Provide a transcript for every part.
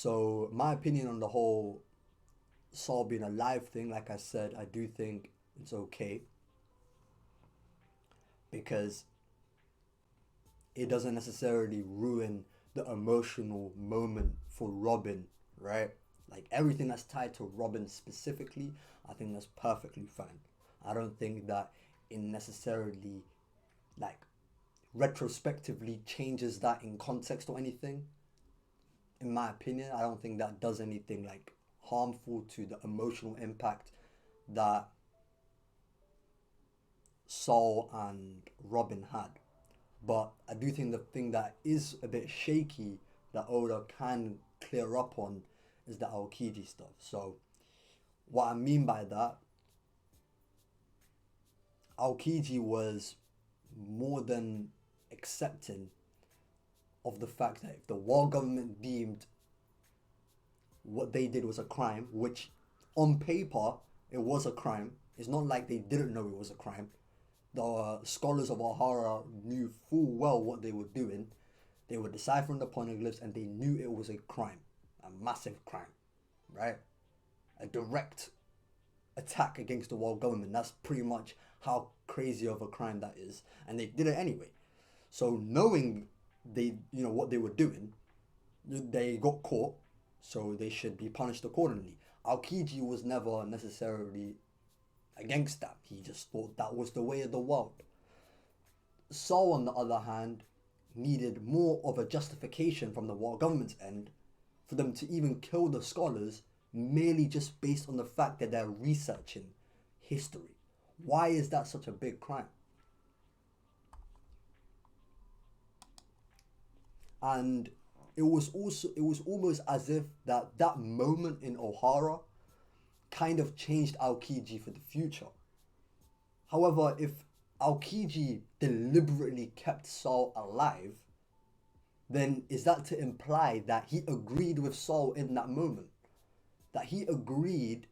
So my opinion on the whole Saul being alive thing, like I said, I do think it's okay because it doesn't necessarily ruin the emotional moment for Robin, right? Like everything that's tied to Robin specifically, I think that's perfectly fine. I don't think that it necessarily like retrospectively changes that in context or anything. In my opinion, I don't think that does anything like harmful to the emotional impact that Saul and Robin had. But I do think the thing that is a bit shaky that Oda can clear up on is the Aokiji stuff. So what I mean by that, Aokiji was more than accepting of the fact that if the world government deemed what they did was a crime, which on paper it was a crime, it's not like they didn't know it was a crime. The scholars of Ohara knew full well what they were doing. They were deciphering the poneglyphs and they knew it was a crime, a massive crime, right? A direct attack against the world government. That's pretty much how crazy of a crime that is, and they did it anyway. So knowing what they were doing, they got caught, so they should be punished accordingly. Aokiji was never necessarily against that. He just thought that was the way of the world. Saul, on the other hand, needed more of a justification from the world government's end for them to even kill the scholars merely just based on the fact that they're researching history. Why is that such a big crime? And it was almost as if that moment in Ohara kind of changed Aokiji for the future. However, if Aokiji deliberately kept Saul alive, then is that to imply that he agreed with Saul in that moment? That he agreed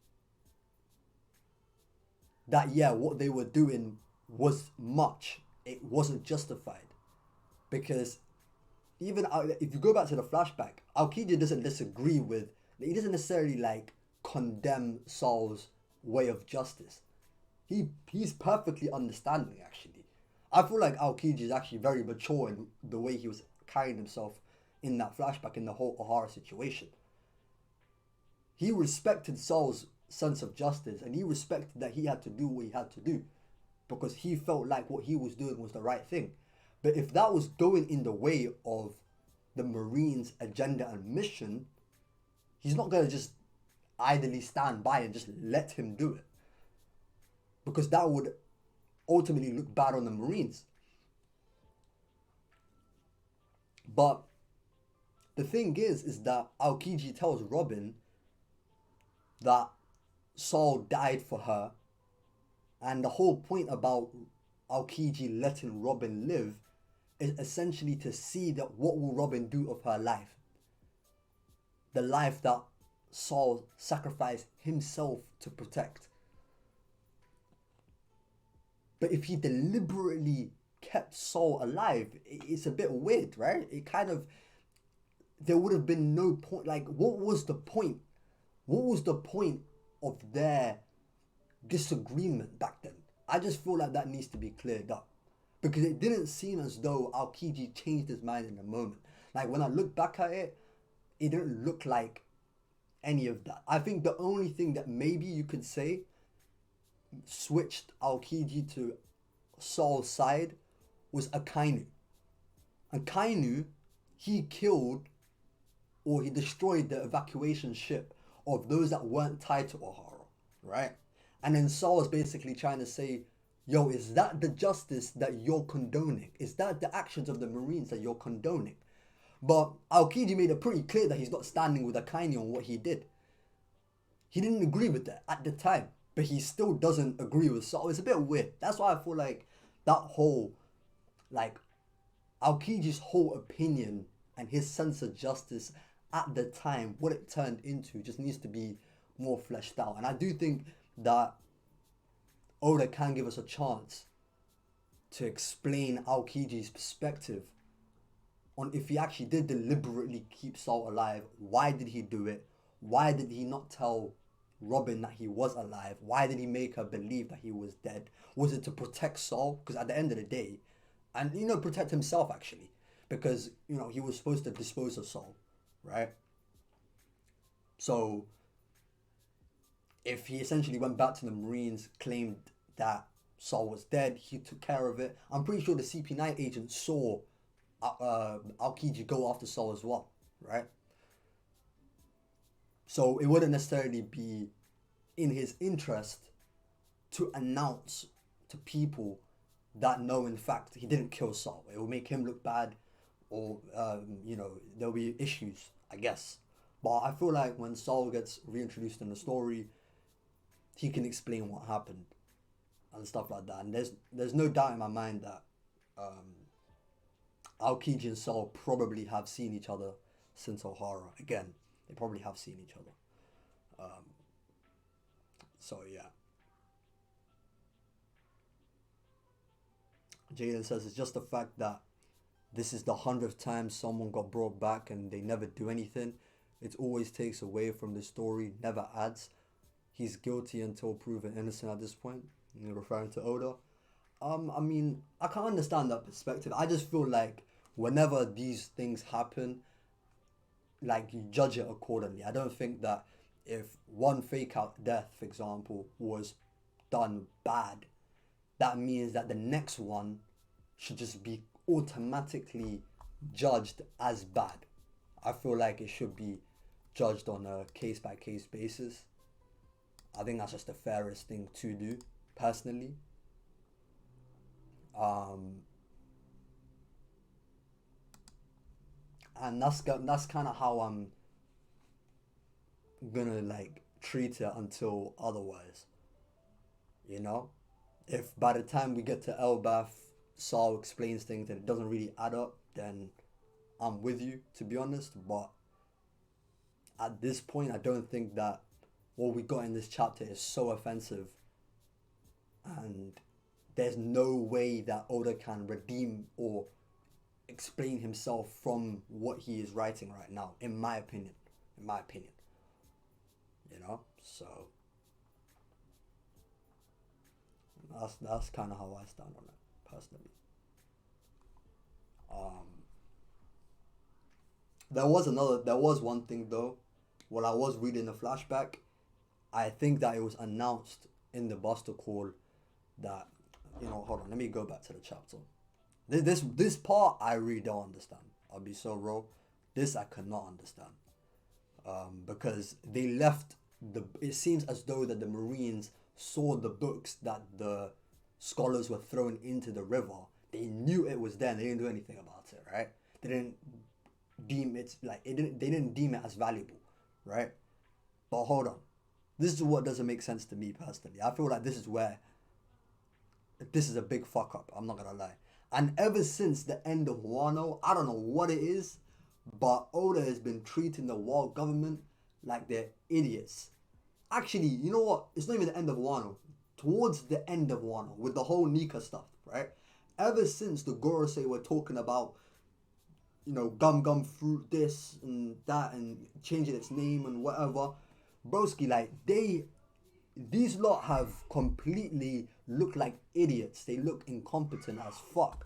that, yeah, what they were doing was much. It wasn't justified. Because even if you go back to the flashback, Aokiji doesn't disagree with, he doesn't necessarily like condemn Saul's way of justice. He's perfectly understanding actually. I feel like Aokiji is actually very mature in the way he was carrying himself in that flashback in the whole Ohara situation. He respected Saul's sense of justice and he respected that he had to do what he had to do because he felt like what he was doing was the right thing. But if that was going in the way of the Marines' agenda and mission, he's not going to just idly stand by and just let him do it. Because that would ultimately look bad on the Marines. But the thing is that Aokiji tells Robin that Saul died for her, and the whole point about Aokiji letting Robin live is essentially to see that what will Robin do of her life. The life that Saul sacrificed himself to protect. But if he deliberately kept Saul alive, it's a bit weird, right? It kind of, there would have been no point. Like, what was the point? What was the point of their disagreement back then? I just feel like that needs to be cleared up. Because it didn't seem as though Aokiji changed his mind in the moment. Like, when I look back at it, it didn't look like any of that. I think the only thing that maybe you could say switched Aokiji to Saul's side was Akainu. Akainu, he killed or he destroyed the evacuation ship of those that weren't tied to Ohara, right? And then Saul is basically trying to say, yo, is that the justice that you're condoning? Is that the actions of the Marines that you're condoning? But Aokiji made it pretty clear that he's not standing with Akainu on what he did. He didn't agree with that at the time, but he still doesn't agree with Saul. It's a bit weird. That's why I feel like that whole, like, Aokiji's whole opinion and his sense of justice at the time, what it turned into, just needs to be more fleshed out. And I do think that Oda can give us a chance to explain Aokiji's perspective on if he actually did deliberately keep Saul alive. Why did he do it? Why did he not tell Robin that he was alive? Why did he make her believe that he was dead? Was it to protect Saul? Because at the end of the day, and protect himself actually, because he was supposed to dispose of Saul, right? So if he essentially went back to the Marines, claimed that Saul was dead, he took care of it. I'm pretty sure the CP9 agent saw Al-Kiji go after Saul as well, right? So it wouldn't necessarily be in his interest to announce to people that no, in fact, he didn't kill Saul. It will make him look bad, or there'll be issues, I guess. But I feel like when Saul gets reintroduced in the story, he can explain what happened and stuff like that. And there's no doubt in my mind that Aokiji and Saul probably have seen each other since Ohara. Again, they probably have seen each other. So yeah. Jaden says it's just the fact that this is the 100th time someone got brought back and they never do anything. It always takes away from the story, never adds. He's guilty until proven innocent at this point. You're referring to Oda. I mean, I can understand that perspective. I just feel like whenever these things happen, like you judge it accordingly. I don't think that if one fake out death, for example, was done bad, that means that the next one should just be automatically judged as bad. I feel like it should be judged on a case by case basis. I think that's just the fairest thing to do, personally. And that's kind of how I'm gonna like treat it until otherwise. You know, if by the time we get to Elbath, Saul explains things and it doesn't really add up, then I'm with you, to be honest. But at this point, I don't think that what we got in this chapter is so offensive, and there's no way that Oda can redeem or explain himself from what he is writing right now, in my opinion. So that's kind of how I stand on it personally. There was one thing though. While I was reading the flashback, I think that it was announced in the Buster Call that, hold on, let me go back to the chapter. This part I really don't understand. I'll be so raw. This I cannot understand. Because they left it seems as though that the Marines saw the books that the scholars were throwing into the river. They knew it was there and they didn't do anything about it, right? They didn't deem it they didn't deem it as valuable, right? But hold on. This is what doesn't make sense to me personally. I feel like this is a big fuck up, I'm not gonna lie. And ever since the end of Wano, I don't know what it is, but Oda has been treating the world government like they're idiots. Actually, you know what? It's not even the end of Wano. Towards the end of Wano, with the whole Nika stuff, right? Ever since the Gorosei were talking about, gum gum fruit this and that and changing its name and whatever, broski, like these lot have completely looked like idiots. They look incompetent as fuck.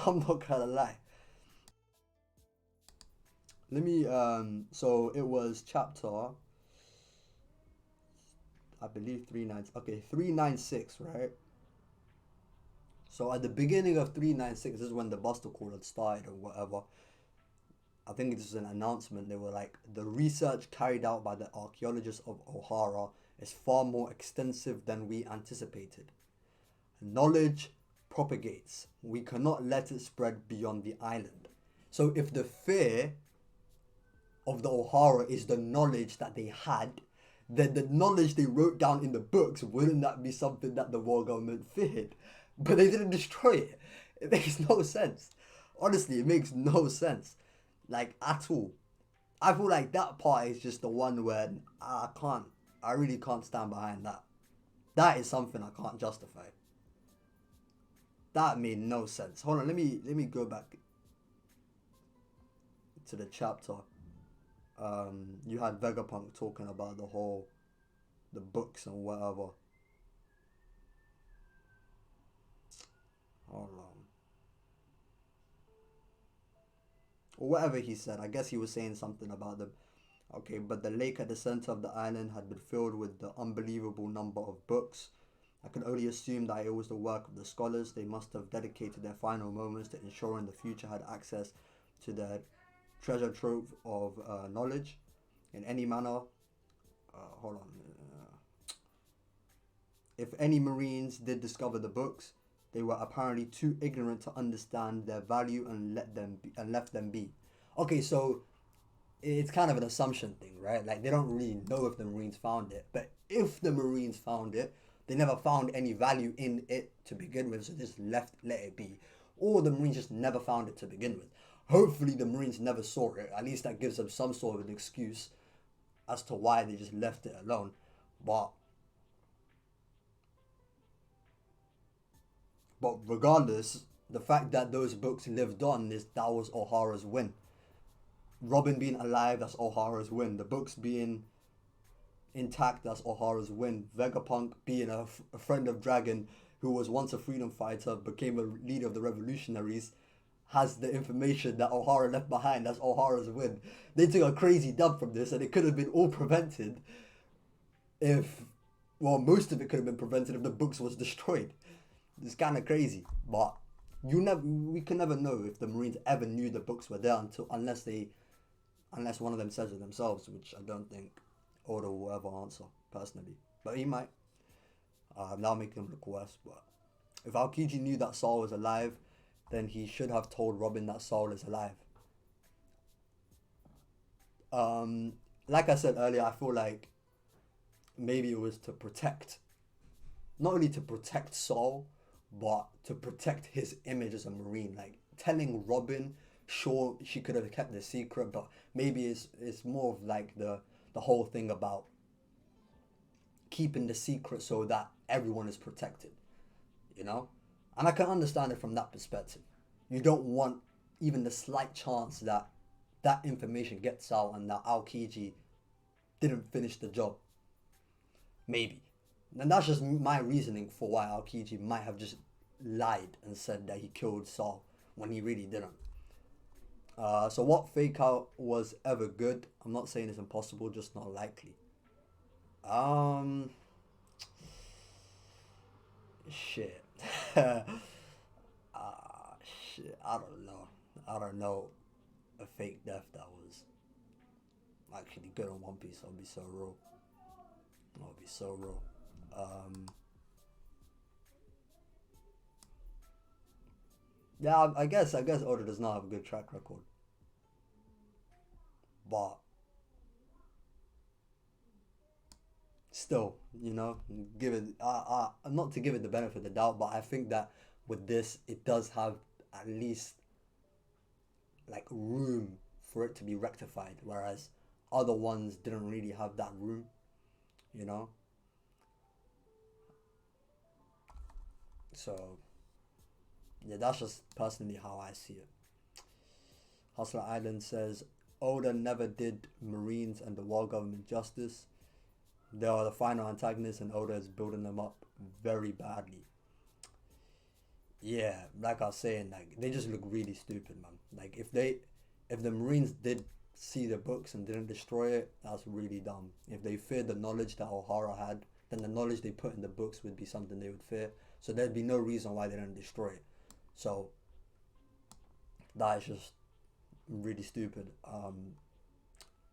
I'm not gonna lie. Let me so it was chapter, I believe 396, right? So at the beginning of 396, this is when the Buster Call had started or whatever. I think this is an announcement. They were like, the research carried out by the archaeologists of Ohara is far more extensive than we anticipated. Knowledge propagates. We cannot let it spread beyond the island. So if the fear of the Ohara is the knowledge that they had, then the knowledge they wrote down in the books, wouldn't that be something that the world government feared? But they didn't destroy it. It makes no sense. Honestly, it makes no sense. Like, at all. I feel like that part is just the one where I really can't stand behind that. That is something I can't justify. That made no sense. Hold on, let me go back to the chapter. You had Vegapunk talking about the books and whatever. Hold on. Or whatever he said. I guess he was saying something about the okay, but the lake at the center of the island had been filled with the unbelievable number of books. I can only assume that it was the work of the scholars. They must have dedicated their final moments to ensuring the future had access to their treasure trove of knowledge in any manner. Hold on. If any Marines did discover the books, they were apparently too ignorant to understand their value and left them be. Okay, so it's kind of an assumption thing, right? Like they don't really know if the Marines found it, but if the Marines found it, they never found any value in it to begin with, so just let it be. Or the Marines just never found it to begin with. Hopefully the Marines never saw it. At least that gives them some sort of an excuse as to why they just left it alone. But regardless, the fact that those books lived on is that was O'Hara's win. Robin being alive, that's O'Hara's win. The books being intact, that's O'Hara's win. Vegapunk being a friend of Dragon, who was once a freedom fighter, became a leader of the revolutionaries, has the information that O'Hara left behind, that's O'Hara's win. They took a crazy dub from this, and it could have been all prevented if, well, most of it could have been prevented if the books was destroyed. It's kind of crazy, but we can never know if the Marines ever knew the books were there unless one of them says it themselves, which I don't think Oda will ever answer personally, but he might. That'll make him look worse. But if Aokiji knew that Saul was alive, then he should have told Robin that Saul is alive. Like I said earlier, I feel like maybe it was to protect, not only to protect Saul, but to protect his image as a Marine. Like telling Robin, sure, she could have kept the secret, but maybe it's more of like the whole thing about keeping the secret so that everyone is protected, you know? And I can understand it from that perspective. You don't want even the slight chance that that information gets out and that Aokiji didn't finish the job. Maybe. And that's just my reasoning for why Aokiji might have just lied and said that he killed Saul when he really didn't. So what fake out was ever good? I'm not saying it's impossible, just not likely. Shit. Shit. I don't know. I don't know a fake death that was actually good on One Piece. I'll be so real. I'll be so real. Yeah, I guess Oda does not have a good track record, but still, give it. Not to give it the benefit of the doubt, but I think that with this, it does have at least like room for it to be rectified, whereas other ones didn't really have that room, you know. So yeah, that's just personally how I see it. Hustler Island says Oda never did Marines and the world government justice. They are the final antagonists, and Oda is building them up very badly. Yeah, like I was saying, like they just look really stupid, man. Like if the Marines did see the books and didn't destroy it, that's really dumb. If they feared the knowledge that O'Hara had, then the knowledge they put in the books would be something they would fear. So there'd be no reason why they didn't destroy it. So that is just really stupid.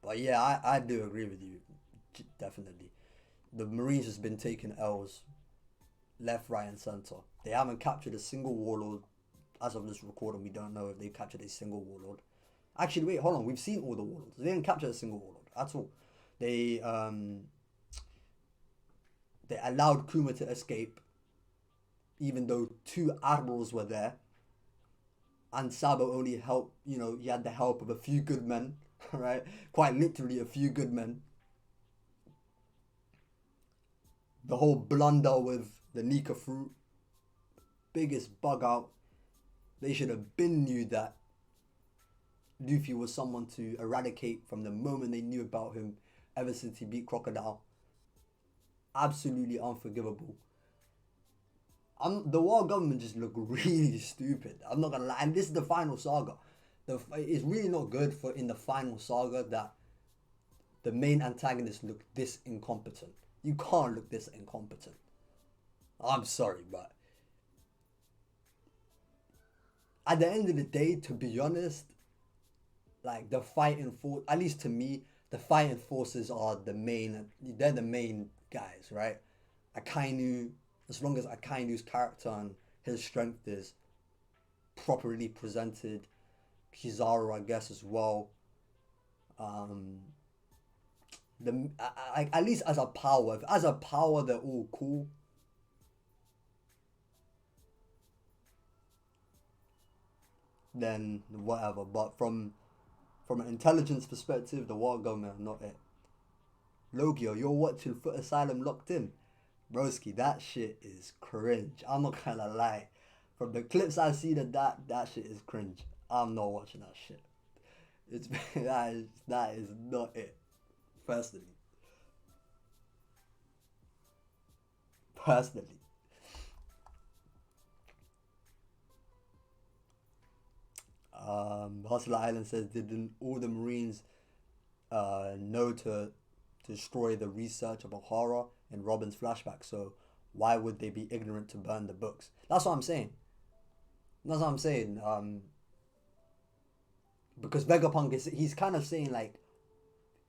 But yeah, I do agree with you, definitely. The Marines has been taking L's left, right, and center. They haven't captured a single warlord. As of this recording, we don't know if they captured a single warlord. Actually, wait, hold on. We've seen all the warlords. They didn't capture a single warlord at all. They allowed Kuma to escape, even though two admirals were there. And Sabo only helped, he had the help of a few good men, right? Quite literally a few good men. The whole blunder with the Nika fruit, biggest bug out. They should have been knew that Luffy was someone to eradicate from the moment they knew about him, ever since he beat Crocodile. Absolutely unforgivable. The world government just look really stupid. I'm not gonna lie. And this is the final saga. It's really not good for in the final saga that the main antagonist look this incompetent. You can't look this incompetent. I'm sorry, but at the end of the day, to be honest, like the fighting force, at least to me, the fighting forces are the main. They're the main guys, right? Akainu, as long as Akainu's character and his strength is properly presented, Kizaru, I guess, as well. Um, at least as a power, if as a power they're all cool, then whatever. But from an intelligence perspective, the war government are not it. Logio, you're watching Foot Asylum Locked In. Broski, that shit is cringe. I'm not gonna lie. From the clips I see that shit is cringe. I'm not watching that shit. It's that is not it. Personally. Personally. Hustler Island says, didn't all the Marines know to destroy the research about horror in Robin's flashback? So why would they be ignorant to burn the books? That's what I'm saying. That's what I'm saying. Because Vegapunk he's kind of saying like,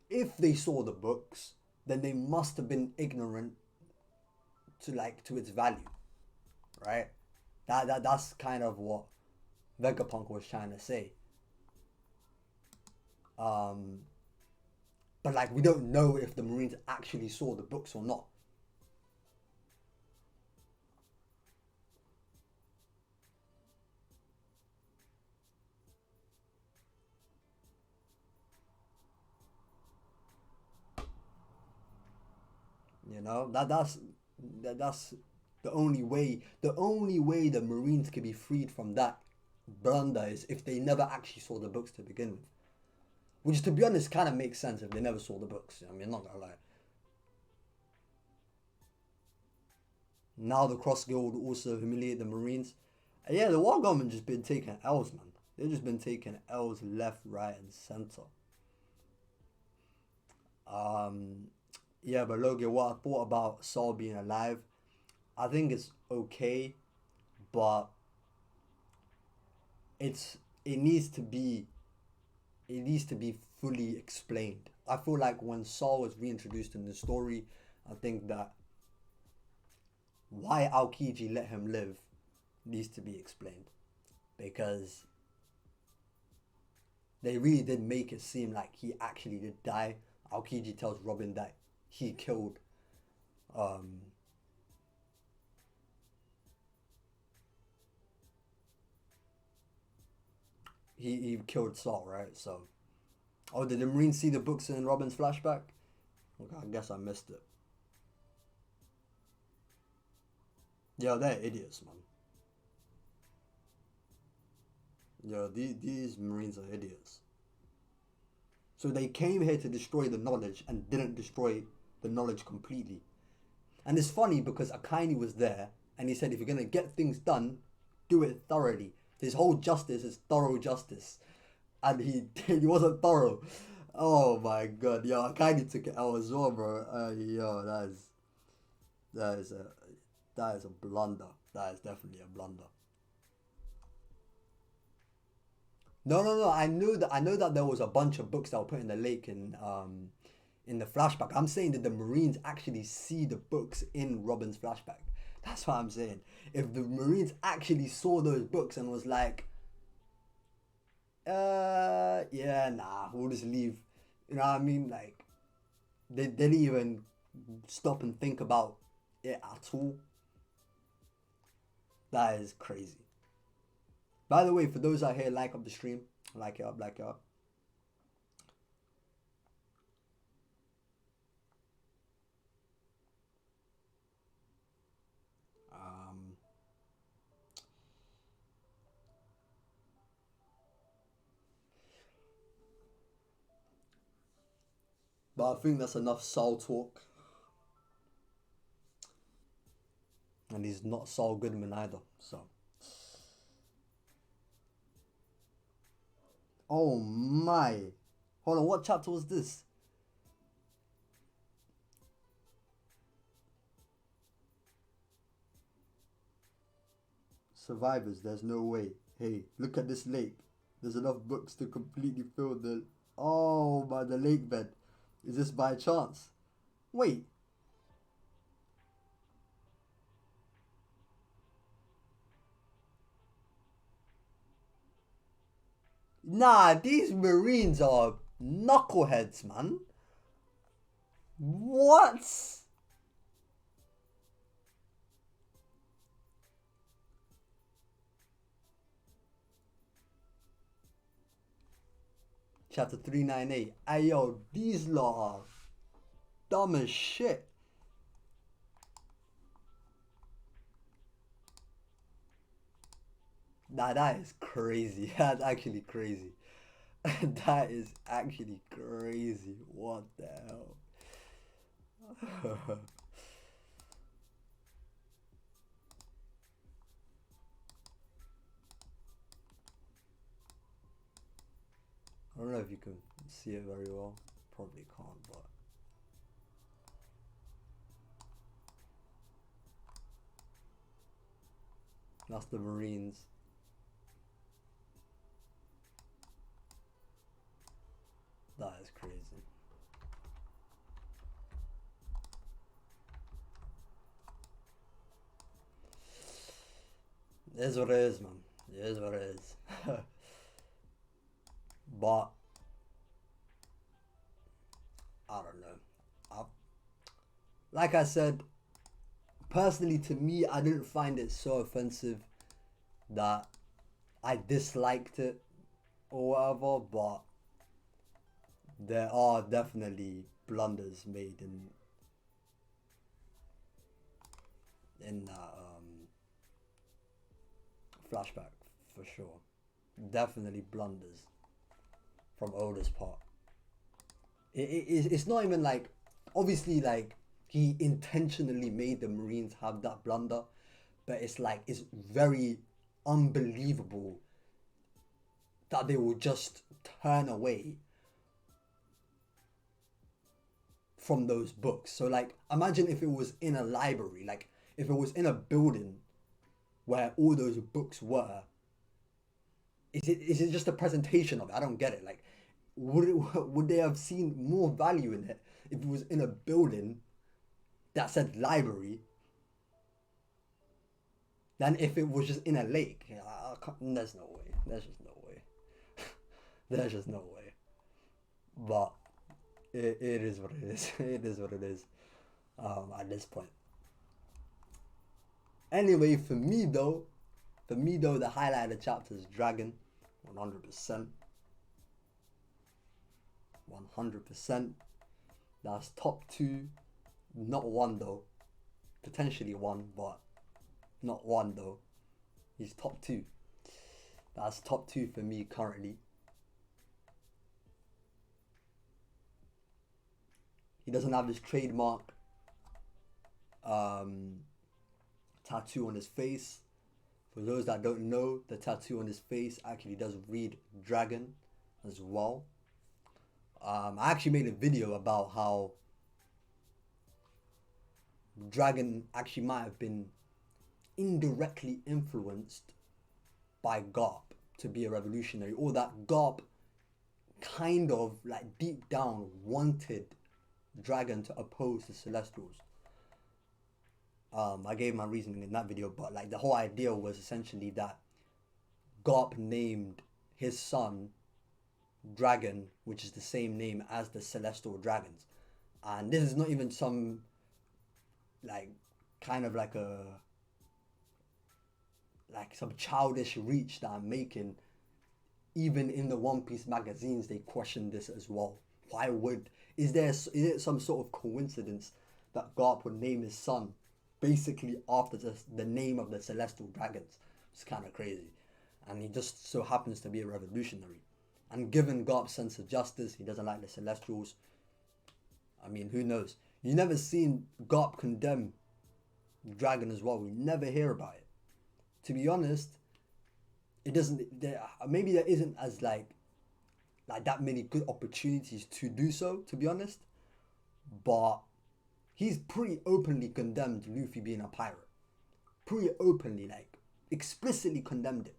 if they saw the books, then they must have been ignorant to its value, right? That's kind of what Vegapunk was trying to say. Um, but like we don't know if the Marines actually saw the books or not. You know that's the only way. The only way the Marines can be freed from that blunder is if they never actually saw the books to begin with. Which, to be honest, kind of makes sense if they never saw the books. I mean, I'm not gonna lie. Now the Cross Guild also humiliate the Marines. And yeah, the war government just been taking L's, man. They've just been taking L's left, right, and center. Um, yeah, but Logan, what I thought about Saul being alive, I think it's okay, but it's it needs to be it needs to be fully explained. I feel like when Saul was reintroduced in the story, I think that why Aokiji let him live needs to be explained because they really did make it seem like he actually did die. Aokiji tells Robin that he killed um he killed Saul, right? So oh, did the Marines see the books in Robin's flashback? Okay, I guess I missed it. Yeah, they're idiots, man. Yeah, these Marines are idiots. So they came here to destroy the knowledge and didn't destroy the knowledge completely. And it's funny because Akainu was there and he said if you're gonna get things done, do it thoroughly. His whole justice is thorough justice. And he he wasn't thorough. Oh my god, yo, Akainu took it out as well, bro. Yo, that is a that is a blunder. That is definitely a blunder. No, no, no. I know that there was a bunch of books that were put in the lake in the flashback. I'm saying that the Marines actually see the books in Robin's flashback. That's what I'm saying. If the Marines actually saw those books and was like, yeah, nah, we'll just leave. You know what I mean? Like they didn't even stop and think about it at all. That is crazy. By the way, for those out here, like up the stream, like it up, like it up. Um, But I think that's enough soul talk. And he's not Saul Goodman either, so. Oh my. Hold on, what chapter was this? Survivors, there's no way. Hey, look at this lake. There's enough books to completely fill the... Oh, by the lake bed. Is this by chance? Wait. Nah, these Marines are knuckleheads, man. What? Chapter 398. Ayo, these lot are dumb as shit. Nah, that is crazy. That's actually crazy. That is actually crazy. What the hell? I don't know if you can see it very well. Probably can't, but that's the Marines. That is crazy. It is what it is, man. It is what it is. But I don't know. Like I said, personally, to me, I didn't find it so offensive that I disliked it or whatever. But there are definitely blunders made in that flashback for sure. Definitely blunders from Oda's part. It's not even like, obviously, like he intentionally made the Marines have that blunder, but it's like it's very unbelievable that they will just turn away from those books. So like imagine if it was in a library, like if it was in a building where all those books were. Is it just a presentation of it? I don't get it. Like would they have seen more value in it if it was in a building that said library than if it was just in a lake? There's no way. There's just no way. There's just no way. But it is what it is. It is what it is. At this point. Anyway, for me though, the highlight of the chapter is Dragon, 100%. 100%. That's top two, not one though. Potentially one, but not one though. He's top two. That's top two for me currently. He doesn't have his trademark um, tattoo on his face. For those that don't know, the tattoo on his face actually does read dragon as well. I actually made a video about how Dragon actually might have been indirectly influenced by Garp to be a revolutionary, or that Garp kind of like deep down wanted Dragon to oppose the Celestials. I gave my reasoning in that video, but like the whole idea was essentially that Garp named his son Dragon, which is the same name as the Celestial Dragons. And this is not even some like kind of like some childish reach that I'm making. Even in the One Piece magazines, they question this as well. Why would is it some sort of coincidence that Garp would name his son basically after the name of the Celestial Dragons? It's kind of crazy, and he just so happens to be a revolutionary. And given Garp's sense of justice, he doesn't like the Celestials. I mean, who knows? You never seen Garp condemn Dragon as well. We never hear about it. To be honest, it doesn't. Maybe there isn't as like that many good opportunities to do so. To be honest, but he's pretty openly condemned Luffy being a pirate. Pretty openly, like explicitly condemned it.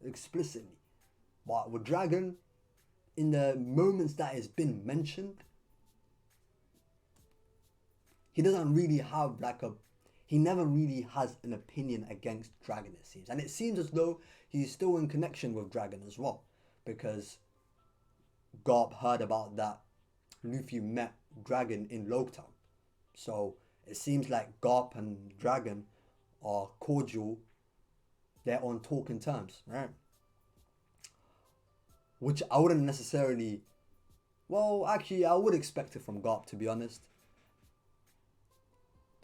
Explicitly. But with Dragon, in the moments that it's been mentioned, he doesn't really have like a he never really has an opinion against Dragon, it seems. And it seems as though he's still in connection with Dragon as well. Because Garp heard about that Luffy met Dragon in Loketown. So it seems like Garp and Dragon are cordial. They're on talking terms, right? Which I wouldn't necessarily. Well, actually, I would expect it from Garp, to be honest.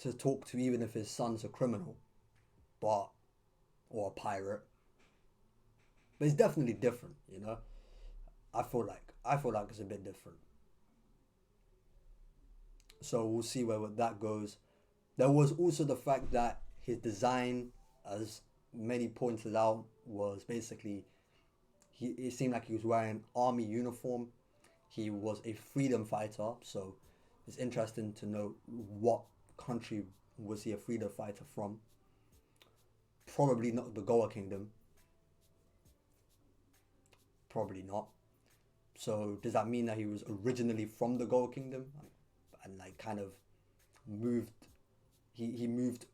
To talk to, even if his son's a criminal, but or a pirate. But it's definitely different, you know. I feel like it's a bit different. So we'll see where that goes. There was also the fact that his design, as many pointed out, was basically it seemed like he was wearing army uniform. He was a freedom fighter, so it's interesting to know what country was he a freedom fighter from. Probably not the Goa Kingdom. Probably not. So does that mean that he was originally from the Goa Kingdom and like kind of moved? He moved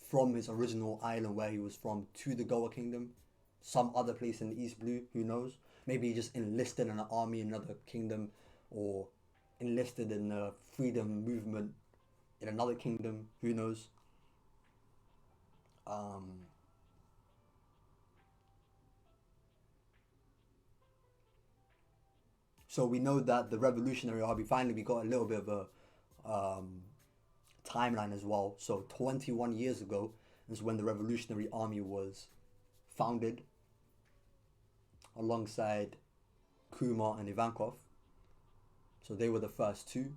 from his original island where he was from to the Goa Kingdom, some other place in the East Blue. Who knows? Maybe he just enlisted in an army in another kingdom, or enlisted in the freedom movement in another kingdom. Who knows? Um, so we know that the Revolutionary Army, finally we got a little bit of a timeline as well. So 21 years ago is when the Revolutionary Army was founded alongside Kumar and Ivankov. So they were the first two.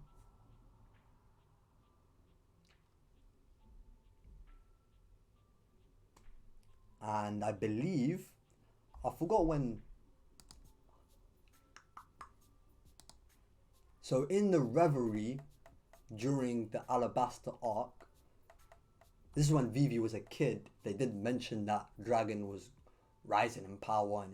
And I believe, I forgot when. So in the Reverie, during the Alabasta arc, this is when Vivi was a kid. They did mention that Dragon was rising in power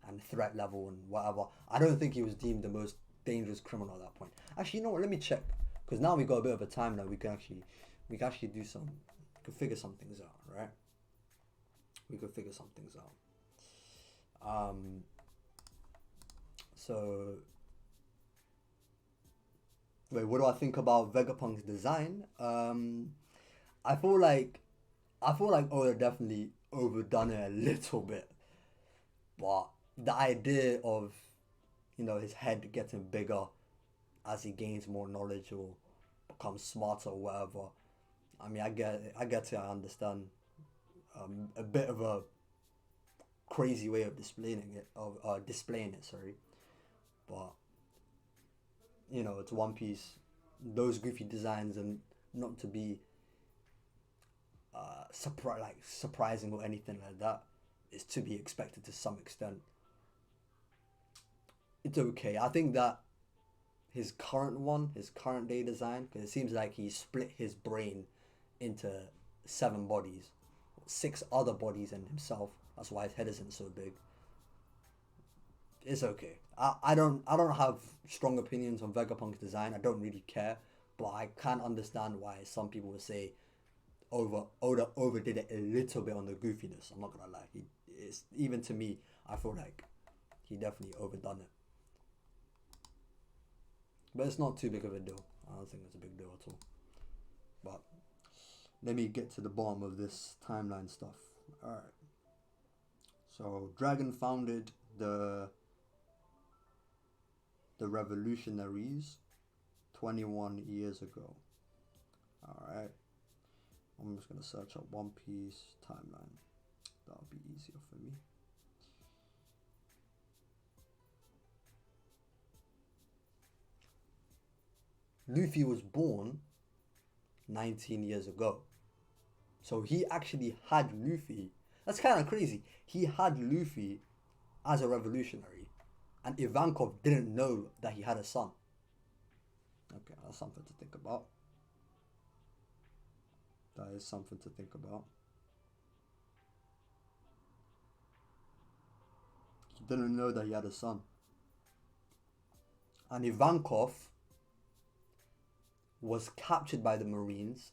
and threat level and whatever. I don't think he was deemed the most dangerous criminal at that point. Actually, you know what? Let me check, because now we got a bit of a time now. We can actually do some. We can figure some things out, right? We could figure some things out. So wait, what do I think about Vegapunk's design? I feel like Oda definitely overdone it a little bit, but the idea of his head getting bigger as he gains more knowledge or becomes smarter or whatever. I mean, I get it. I understand. A bit of a crazy way of displaying it. Sorry, but it's One Piece. Those goofy designs and not to be surprising or anything like that is to be expected to some extent. It's okay. I think that his current day design, because it seems like he split his brain into 7 bodies, 6 other bodies in himself. That's why his head isn't so big. It's okay. I don't have strong opinions on Vegapunk's design. I don't really care, but I can understand why some people would say Oda overdid it a little bit on the goofiness. I'm not gonna lie. It's even to me. I feel like he definitely overdone it, but it's not too big of a deal. I don't think it's a big deal at all. But let me get to the bottom of this timeline stuff. All right. So Dragon founded the revolutionaries 21 years ago. All right. I'm just gonna search up One Piece timeline. That'll be easier for me. Luffy was born 19 years ago. So he actually had Luffy. That's kind of crazy. He had Luffy as a revolutionary, and Ivankov didn't know that he had a son. Okay, that's something to think about. That is something to think about. He didn't know that he had a son. And Ivankov was captured by the Marines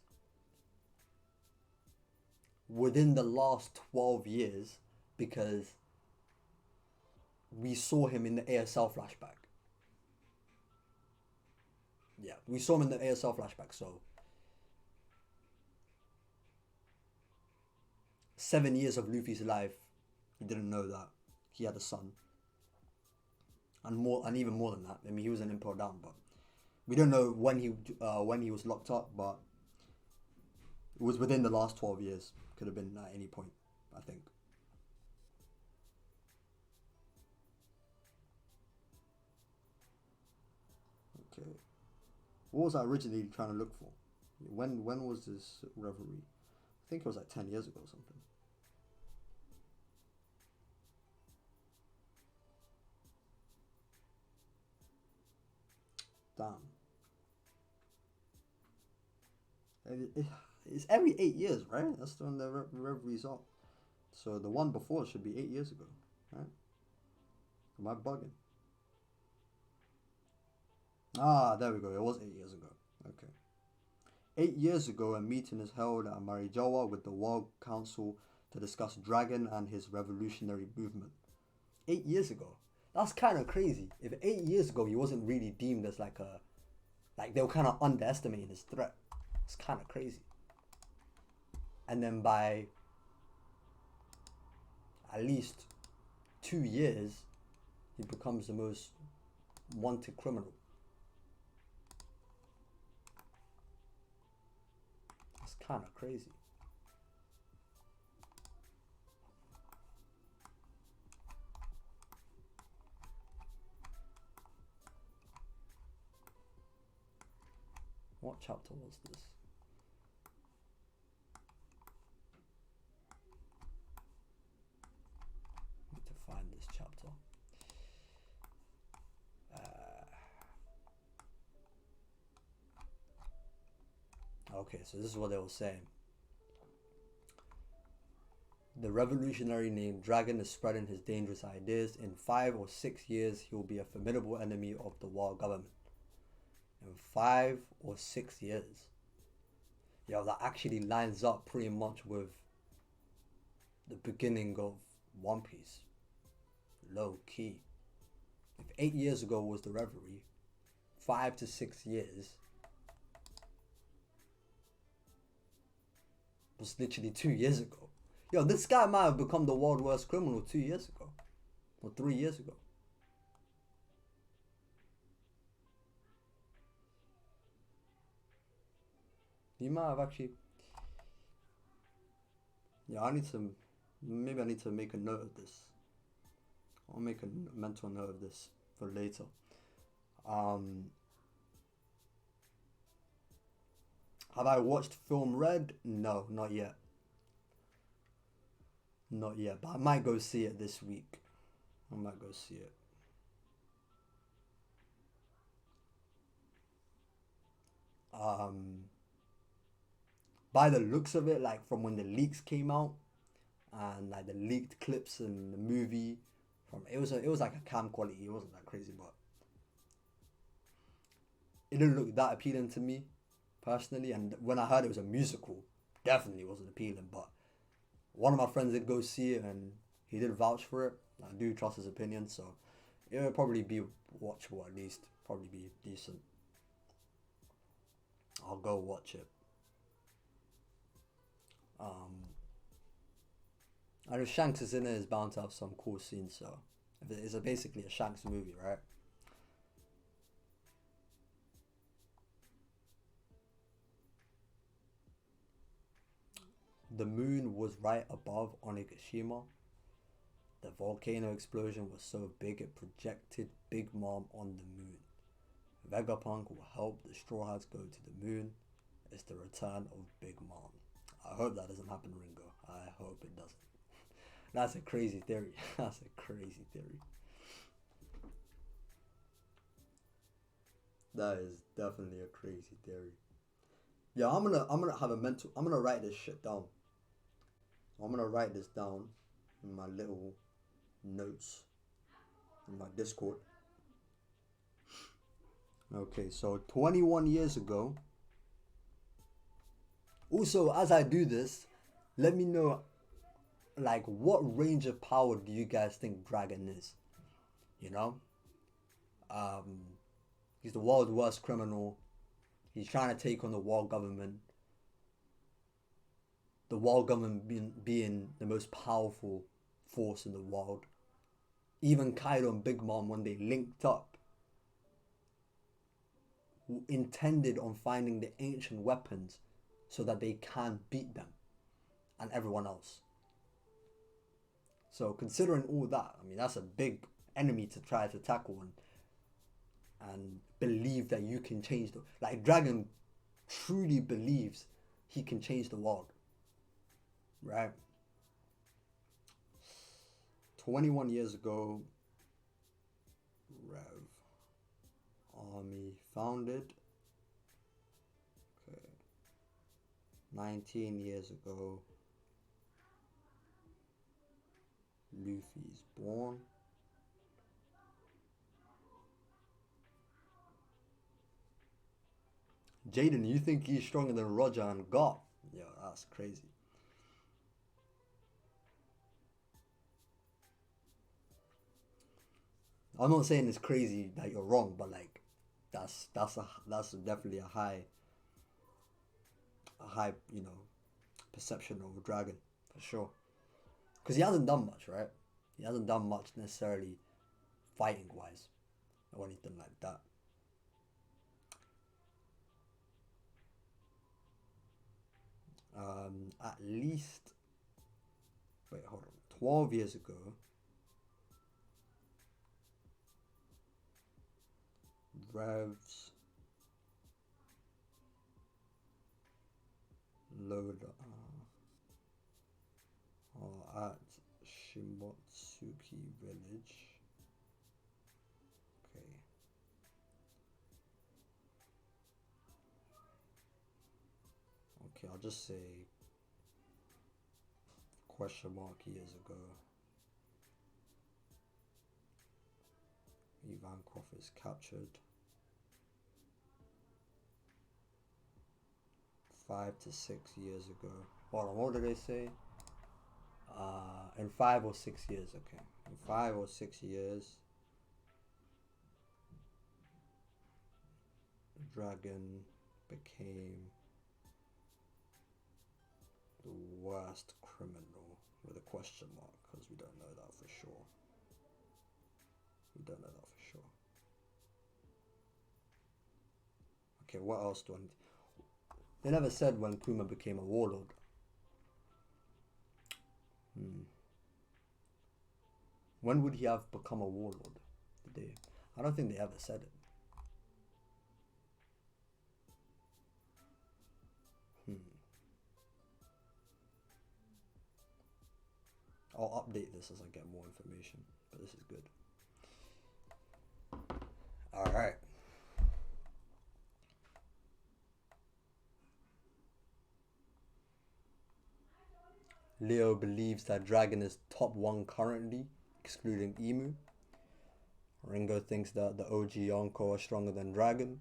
within the last 12 years because we saw him in the ASL flashback. Yeah, we saw him in the ASL flashback. So 7 years of Luffy's life, he didn't know that he had a son, and more, and even more than that. I mean, he was an Impel Down, but we don't know when he was locked up. But it was within the last 12 years. Could have been at any point, I think. Okay, what was I originally trying to look for? When was this reverie? I think it was like 10 years ago or something. Damn. It's every 8 years, right? That's when the reverie's up. So the one before should be 8 years ago, right? Am I bugging? Ah, there we go. It was 8 years ago. Okay. 8 years ago, a meeting is held at Marijawa with the World Council to discuss Dragon and his revolutionary movement. 8 years ago. That's kind of crazy. If 8 years ago he wasn't really deemed as like they were kind of underestimating his threat. It's kind of crazy. And then by at least 2 years, he becomes the most wanted criminal. That's kind of crazy. What chapter was this? Need to find this chapter. Okay, so this is what they were saying. The revolutionary named Dragon is spreading his dangerous ideas. In 5 or 6 years, he will be a formidable enemy of the world government. In 5 or 6 years. Yeah, that actually lines up pretty much with the beginning of One Piece. Low key. If 8 years ago was the reverie, 5 to 6 years was literally 2 years ago. Yo, this guy might have become the world's worst criminal 2 years ago. Or 3 years ago. He might have actually... Yeah, maybe I need to make a note of this. I'll make a mental note of this for later. Have I watched Film Red? No, not yet. Not yet, but I might go see it this week. I might go see it. By the looks of it, like from when the leaks came out, and like the leaked clips in the movie, it was like a cam quality. It wasn't that crazy, but it didn't look that appealing to me personally. And when I heard it was a musical, definitely wasn't appealing. But one of my friends did go see it, and he did vouch for it. I do trust his opinion, so it'll probably be watchable at least. Probably be decent. I'll go watch it. And if Shanks is in it, it's bound to have some cool scenes. So it's basically a Shanks movie, right? The moon was right above Onigashima. The volcano explosion was so big it projected Big Mom on the moon. Vegapunk will help the Straw Hats go to the moon. It's the return of Big Mom. I hope that doesn't happen, Ringo. I hope it doesn't. That's a crazy theory. That's a crazy theory. That is definitely a crazy theory. Yeah, I'm gonna have a mental. I'm gonna write this shit down. I'm gonna write this down in my little notes in my Discord. Okay, so 21 years ago. Also, as I do this, let me know like what range of power do you guys think Dragon is? You know, um, he's the world's worst criminal. He's trying to take on the world government. The world government being the most powerful force in the world. Even Kaido and Big Mom, when they linked up, intended on finding the ancient weapons so that they can beat them and everyone else. So considering all that, I mean that's a big enemy to try to tackle and believe that you can change the like Dragon truly believes he can change the world. Right? 21 years ago, Rev Army founded. Okay. 19 years ago, Luffy's born. Jaden, you think he's stronger than Roger and Garp? Yeah, that's crazy. I'm not saying it's crazy that you're wrong, but like that's definitely a high perception of a dragon for sure. Because he hasn't done much, right? He hasn't done much necessarily fighting wise or anything like that. At least, wait, hold on. 12 years ago, Rev's load are at Shimotsuki village. Okay. Okay, I'll just say question mark years ago. Ivankov is captured. 5 to 6 years ago. Hold on, what did they say? In 5 or 6 years, okay. In 5 or 6 years, the dragon became the worst criminal with a question mark because we don't know that for sure. We don't know that for sure. Okay, what else do I need? They never said when Kuma became a warlord. When would he have become a warlord? Did they? I don't think they ever said it. I'll update this as I get more information, but this is good. All right. Leo believes that Dragon is top 1 currently, excluding Emu. Ringo thinks that the OG Yonko are stronger than Dragon.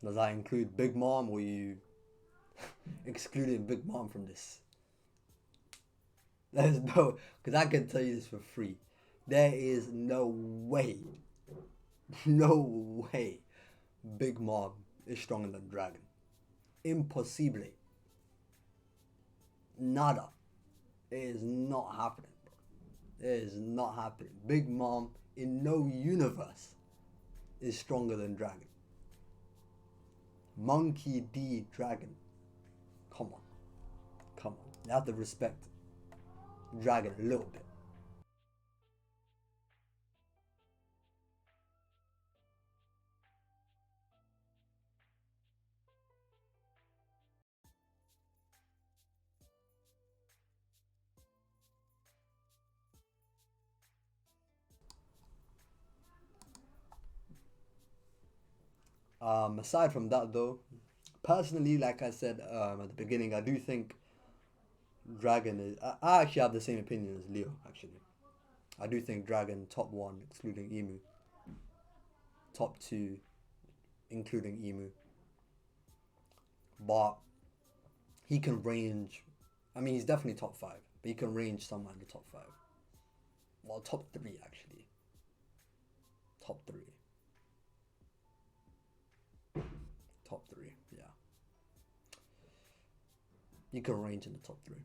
Does that include Big Mom, or you excluding Big Mom from this? There's no, because I can tell you this for free. There is no way, no way Big Mom is stronger than Dragon. Impossible. Nada. It is not happening, bro. It is not happening. Big Mom in no universe is stronger than Dragon. Monkey D Dragon. Come on. Come on. You have to respect Dragon a little bit. Aside from that, though, personally, like I said at the beginning, I do think Dragon is. I actually have the same opinion as Leo. Actually, I do think Dragon top one, excluding Emu. Top two, including Emu. But he can range. I mean, he's definitely top five, but he can range somewhere in the top five. Well, top three actually. Top three. Top three. Yeah, he can range in the top three.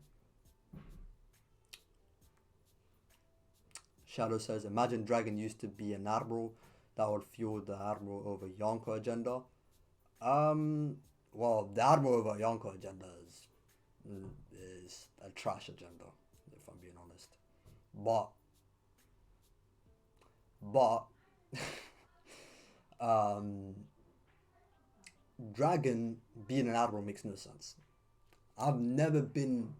Shadow says, imagine Dragon used to be an admiral that would fuel the admiral over Yonko agenda. Um, well, the admiral over Yonko agenda is a trash agenda, if I'm being honest. But but um, Dragon being an admiral makes no sense. I've never been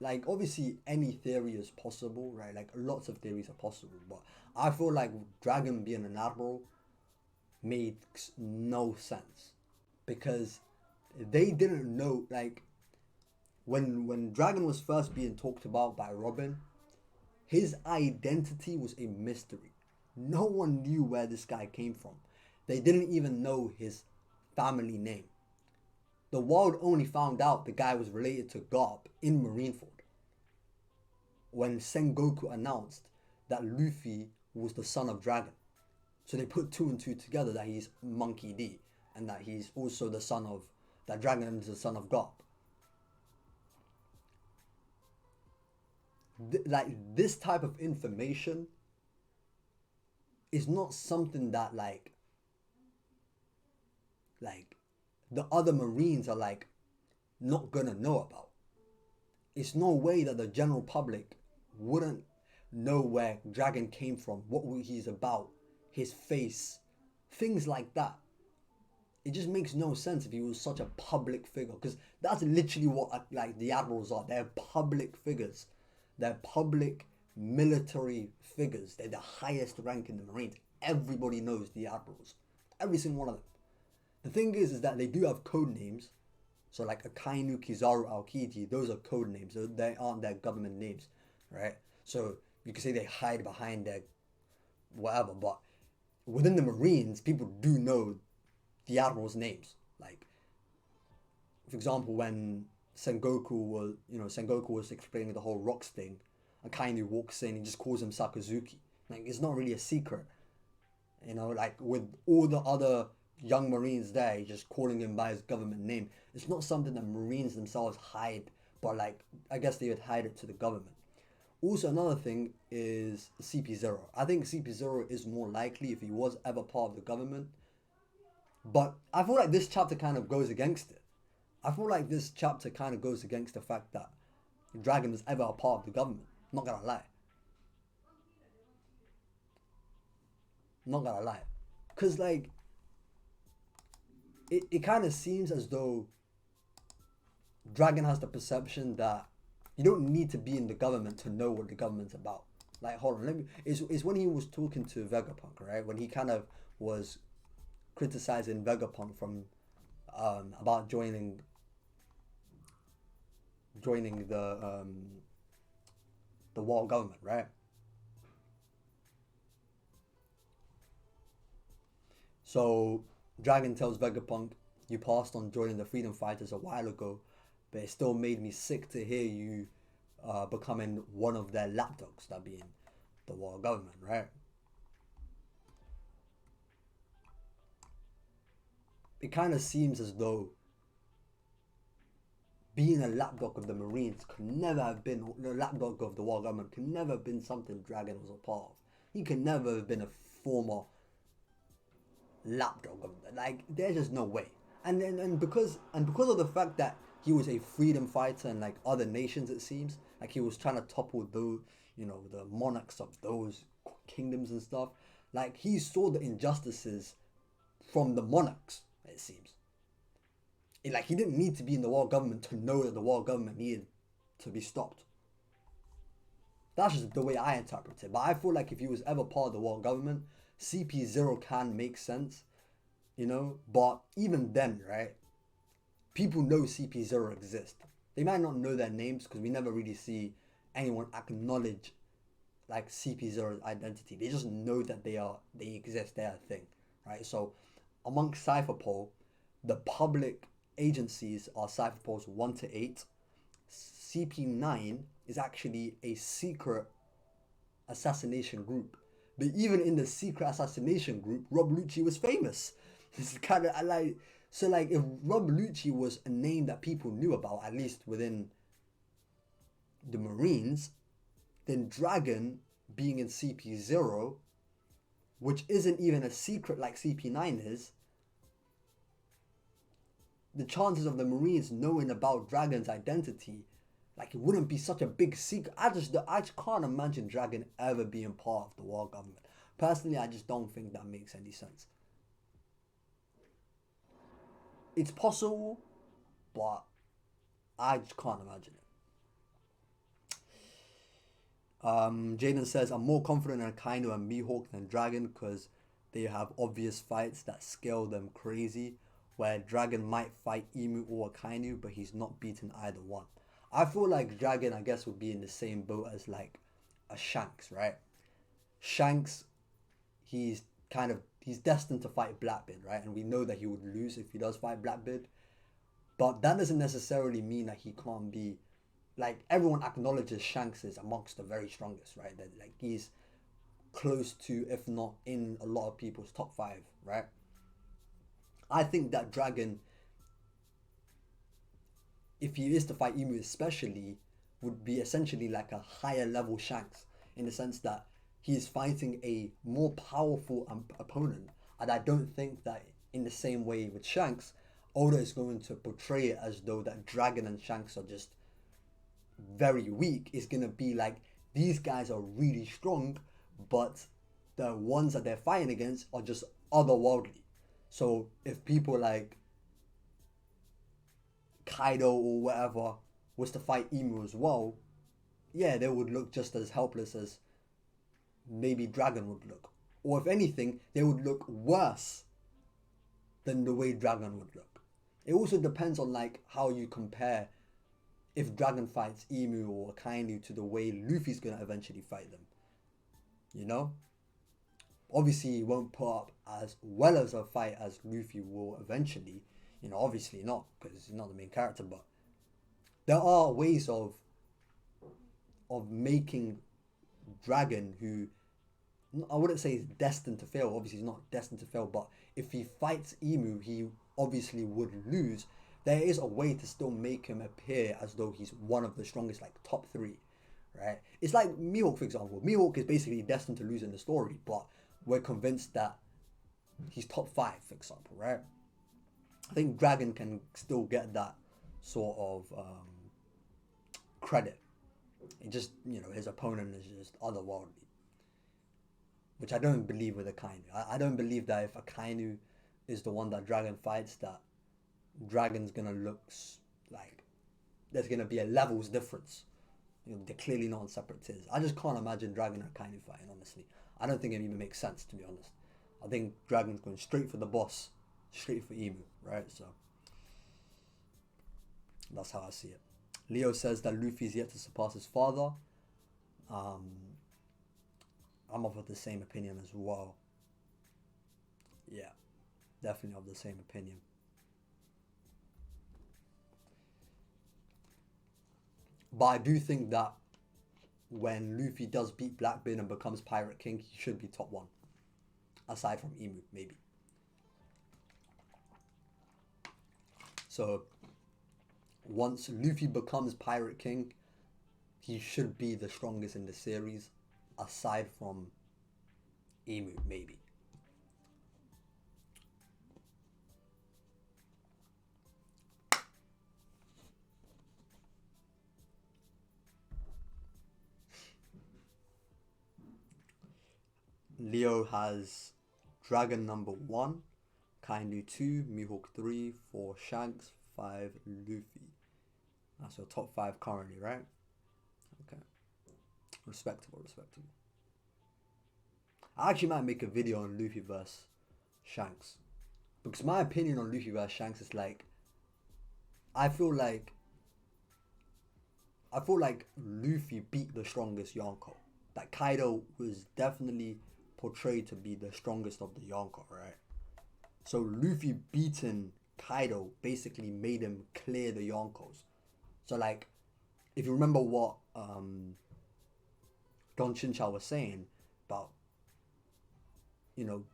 like, obviously any theory is possible, right? Like lots of theories are possible, but I feel like Dragon being an admiral makes no sense because they didn't know, like, when Dragon was first being talked about by Robin, his identity was a mystery. No one knew where this guy came from. They didn't even know his family name. The world only found out the guy was related to Garp in Marineford when Sengoku announced that Luffy was the son of Dragon. So they put two and two together, that he's Monkey D and that he's also the son of, that Dragon is the son of Garp. Like this type of information is not something that like the other Marines are like not gonna know about. It's no way that the general public wouldn't know where Dragon came from, what he's about, his face, things like that. It just makes no sense if he was such a public figure, because that's literally what like the admirals are. They're public figures. They're public military figures. They're the highest rank in the Marines. Everybody knows the admirals. Every single one of them. The thing is that they do have code names. So like Akainu, Kizaru, Aokiji, those are code names. They aren't their government names, right? So you could say they hide behind their whatever, but within the Marines, people do know the admirals' names. Like, for example, when Sengoku was explaining the whole rocks thing, Akainu walks in and just calls him Sakazuki. Like, it's not really a secret. Like with all the other young Marines there, just calling him by his government name. It's not something that Marines themselves hide, but like, I guess they would hide it to the government. Also, another thing is CP0. I think CP0 is more likely if he was ever part of the government. But I feel like this chapter kind of goes against it. I feel like this chapter kind of goes against the fact that Dragon was ever a part of the government. Not gonna lie. Not gonna lie. Because, like, it kind of seems as though Dragon has the perception that you don't need to be in the government to know what the government's about. Like, hold on, it's when he was talking to Vegapunk, right? When he kind of was criticizing Vegapunk from about joining the world government, right? So Dragon tells Vegapunk, "You passed on joining the Freedom Fighters a while ago, but it still made me sick to hear you becoming one of their lapdogs, that being the world government, right?" It kind of seems as though being a lapdog of the Marines could never have been, the lapdog of the world government could never have been something Dragon was a part of. He could never have been a former lapdog of them. Like, there's just no way. And because of the fact that he was a freedom fighter in like other nations, it seems like he was trying to topple the monarchs of those kingdoms and stuff. Like, he saw the injustices from the monarchs, it seems. Like, he didn't need to be in the world government to know that the world government needed to be stopped. That's just the way I interpret it. But I feel like if he was ever part of the world government, CP0 can make sense. you know. But even then, right? People know CP0 exists. They might not know their names because we never really see anyone acknowledge like CP0's identity. They just know that they exist, they're a thing, right? So amongst Cypherpol, the public agencies are Cypherpols 1 to 8. CP9 is actually a secret assassination group. But even in the secret assassination group, Rob Lucci was famous. It's kind of like, so like if Rob Lucci was a name that people knew about, at least within the Marines, then Dragon being in CP0, which isn't even a secret like CP9 is, the chances of the Marines knowing about Dragon's identity, like it wouldn't be such a big secret. I just can't imagine Dragon ever being part of the war government. Personally, I just don't think that makes any sense. It's possible, but I just can't imagine it. Jaden says, I'm more confident in Akainu and Mihawk than Dragon because they have obvious fights that scale them crazy, where Dragon might fight Emu or Akainu, but he's not beaten either one. I feel like Dragon, I guess, would be in the same boat as like a Shanks, right? Shanks, he's he's destined to fight Blackbeard, right? And we know that he would lose if he does fight Blackbeard. But that doesn't necessarily mean that he can't be, like, everyone acknowledges Shanks is amongst the very strongest, right? That like he's close to, if not in a lot of people's top 5, right? I think that Dragon, if he is to fight Emu especially, would be essentially like a higher level Shanks in the sense that he's fighting a more powerful opponent. And I don't think that in the same way with Shanks, Oda is going to portray it as though that Dragon and Shanks are just very weak. It's going to be like these guys are really strong, but the ones that they're fighting against are just otherworldly. So if people like Kaido or whatever was to fight Emu as well, yeah, they would look just as helpless as maybe Dragon would look. Or if anything, they would look worse than the way Dragon would look. It also depends on like how you compare if Dragon fights Emu or Akainu to the way Luffy's gonna eventually fight them. You know? Obviously he won't put up as well as a fight as Luffy will eventually. You know, obviously not, because he's not the main character, but there are ways of making Dragon, who I wouldn't say is destined to fail. Obviously, he's not destined to fail, but if he fights Emu, he obviously would lose. There is a way to still make him appear as though he's one of the strongest, like top 3, right? It's like Mihawk, for example. Mihawk is basically destined to lose in the story, but we're convinced that he's top 5, for example, right? I think Dragon can still get that sort of credit. It just, you know, his opponent is just otherworldly, which I don't believe with Akainu. I don't believe that if Akainu is the one that Dragon fights, that Dragon's gonna look like there's gonna be a levels difference. You know, they're clearly not on separate tiers. I just can't imagine Dragon and Akainu fighting, honestly. I don't think it even makes sense, to be honest. I think Dragon's going straight for the boss, straight for Emu, right? So that's how I see it. Leo says that Luffy's yet to surpass his father. I'm of the same opinion as well. Yeah, definitely of the same opinion. But I do think that when Luffy does beat Blackbeard and becomes Pirate King, he should be top 1. Aside from Emu, maybe. So once Luffy becomes Pirate King, he should be the strongest in the series, aside from Emu, maybe. Leo has Dragon number 1, Kainu 2, Mihawk 3, 4 Shanks, 5 Luffy. That's your top 5 currently, right? Okay. Respectable, respectable. I actually might make a video on Luffy versus Shanks. Because my opinion on Luffy versus Shanks is like, I feel like I feel like Luffy beat the strongest Yonko. Like Kaido was definitely portrayed to be the strongest of the Yonko, right? So Luffy beating Kaido basically made him clear the Yonkos. So like, if you remember what Don Chinchao was saying about,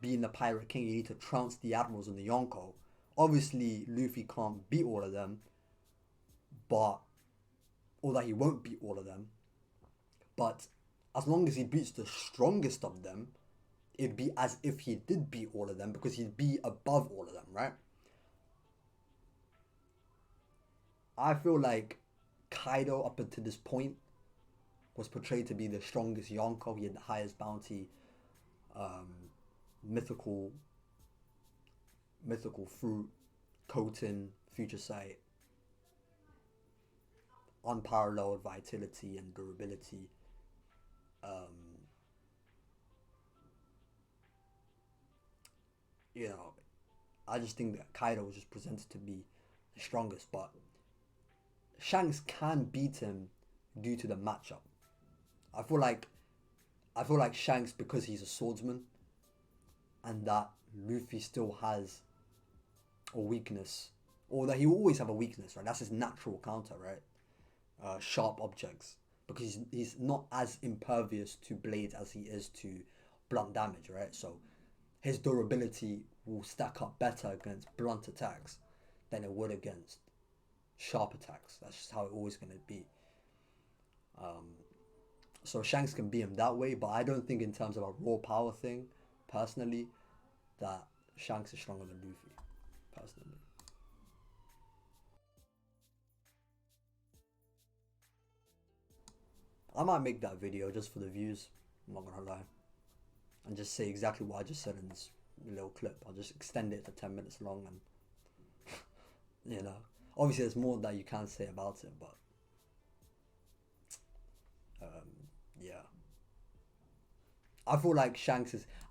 being the Pirate King, you need to trounce the admirals in the Yonko. Obviously, Luffy can't beat all of them, but or that he won't beat all of them. But as long as he beats the strongest of them, it'd be as if he did beat all of them because he'd be above all of them, right? I feel like Kaido up until this point was portrayed to be the strongest Yonko. He had the highest bounty, um, mythical, mythical fruit, coating, future sight, unparalleled vitality and durability. Um, you know, I just think that Kaido was just presented to be the strongest, but Shanks can beat him due to the matchup. I feel like I feel like Shanks, because he's a swordsman and that Luffy still has a weakness, or that he will always have a weakness, right? That's his natural counter, right? Sharp objects, because he's not as impervious to blades as he is to blunt damage, right? So his durability will stack up better against blunt attacks than it would against sharp attacks. That's just how it always going to be. So Shanks can beat him that way, but I don't think in terms of a raw power thing, personally, that Shanks is stronger than Luffy, personally. I might make that video just for the views, I'm not gonna lie, and just say exactly what I just said in this little clip. I'll just extend it to 10 minutes long, and obviously there's more that you can say about it, but yeah. I feel like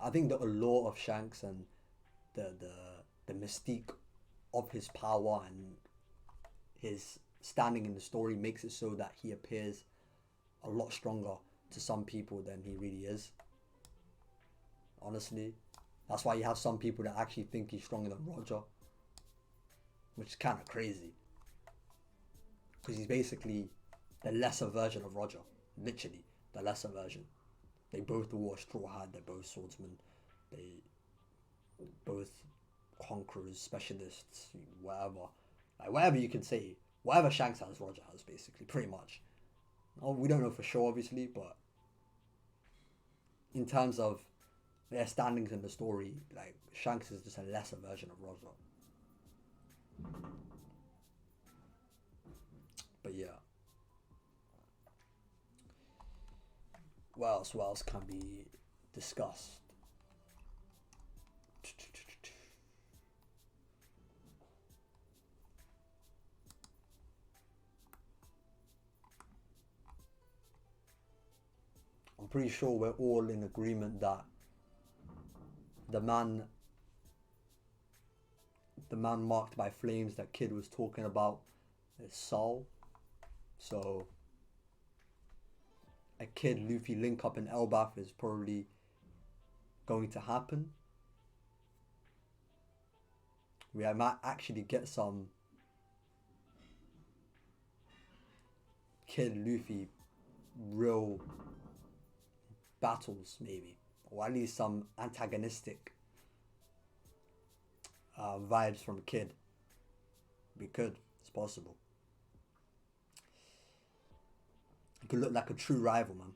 I think the allure of Shanks and the the the mystique of his power and his standing in the story makes it so that he appears a lot stronger to some people than he really is. Honestly, that's why you have some people that actually think he's stronger than Roger, which is kind of crazy because he's basically the lesser version of Roger, literally the lesser version. They both wore a straw hat. They're both swordsmen. They both conquerors, specialists, whatever. Like whatever you can say, whatever Shanks has, Roger has basically, pretty much. Oh, we don't know for sure, obviously, but in terms of their standings in the story, like Shanks is just a lesser version of Roger. But yeah, what else? What else can be discussed? I'm pretty sure we're all in agreement that the man the man marked by flames that Kid was talking about is Saul. So a Kid Luffy link up in Elbaf is probably going to happen. We might actually get some Kid Luffy real battles, maybe, or at least some antagonistic vibes from Kid. We could. It's possible. He could look like a true rival, man.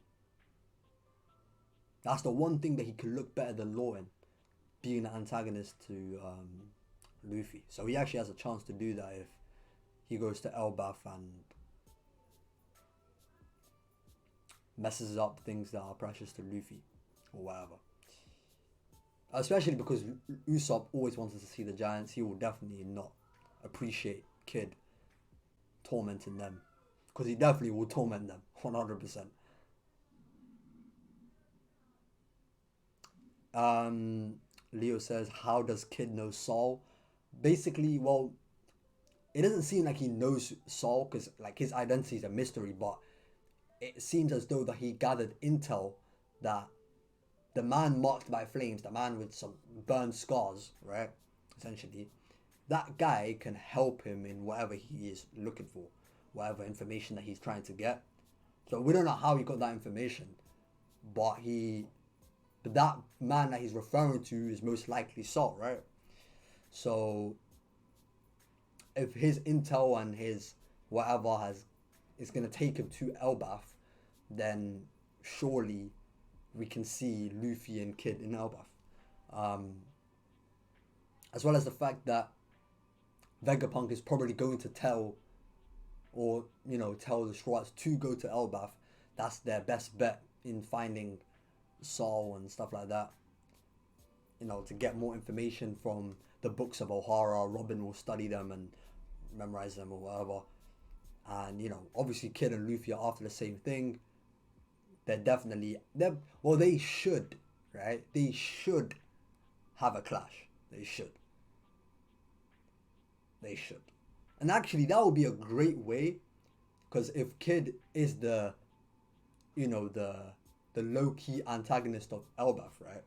That's the one thing that he could look better than Law in, being an antagonist to Luffy. So he actually has a chance to do that if he goes to Elbaf and messes up things that are precious to Luffy or whatever. Especially because Usopp always wanted to see the Giants. He will definitely not appreciate Kid tormenting them, because he definitely will torment them 100%. Leo says, how does Kid know Saul? Basically, well, it doesn't seem like he knows Saul because like his identity is a mystery, but it seems as though that he gathered intel that the man marked by flames, the man with some burned scars, right? Essentially, that guy can help him in whatever he is looking for, whatever information that he's trying to get. So we don't know how he got that information, but but that man that he's referring to is most likely Saul, right? So if his intel and his whatever has is gonna take him to Elbath, then surely we can see Luffy and Kid in Elbath. Um, as well as the fact that Vegapunk is probably going to tell, or tell the Straw Hats to go to Elbath. That's their best bet in finding Saul and stuff like that. To get more information from the books of O'Hara, Robin will study them and memorize them or whatever. And obviously Kid and Luffy are after the same thing. They should, right? They should have a clash. They should. They should. And actually, that would be a great way, because if Kid is the, you know, the low key antagonist of Elbaf, right?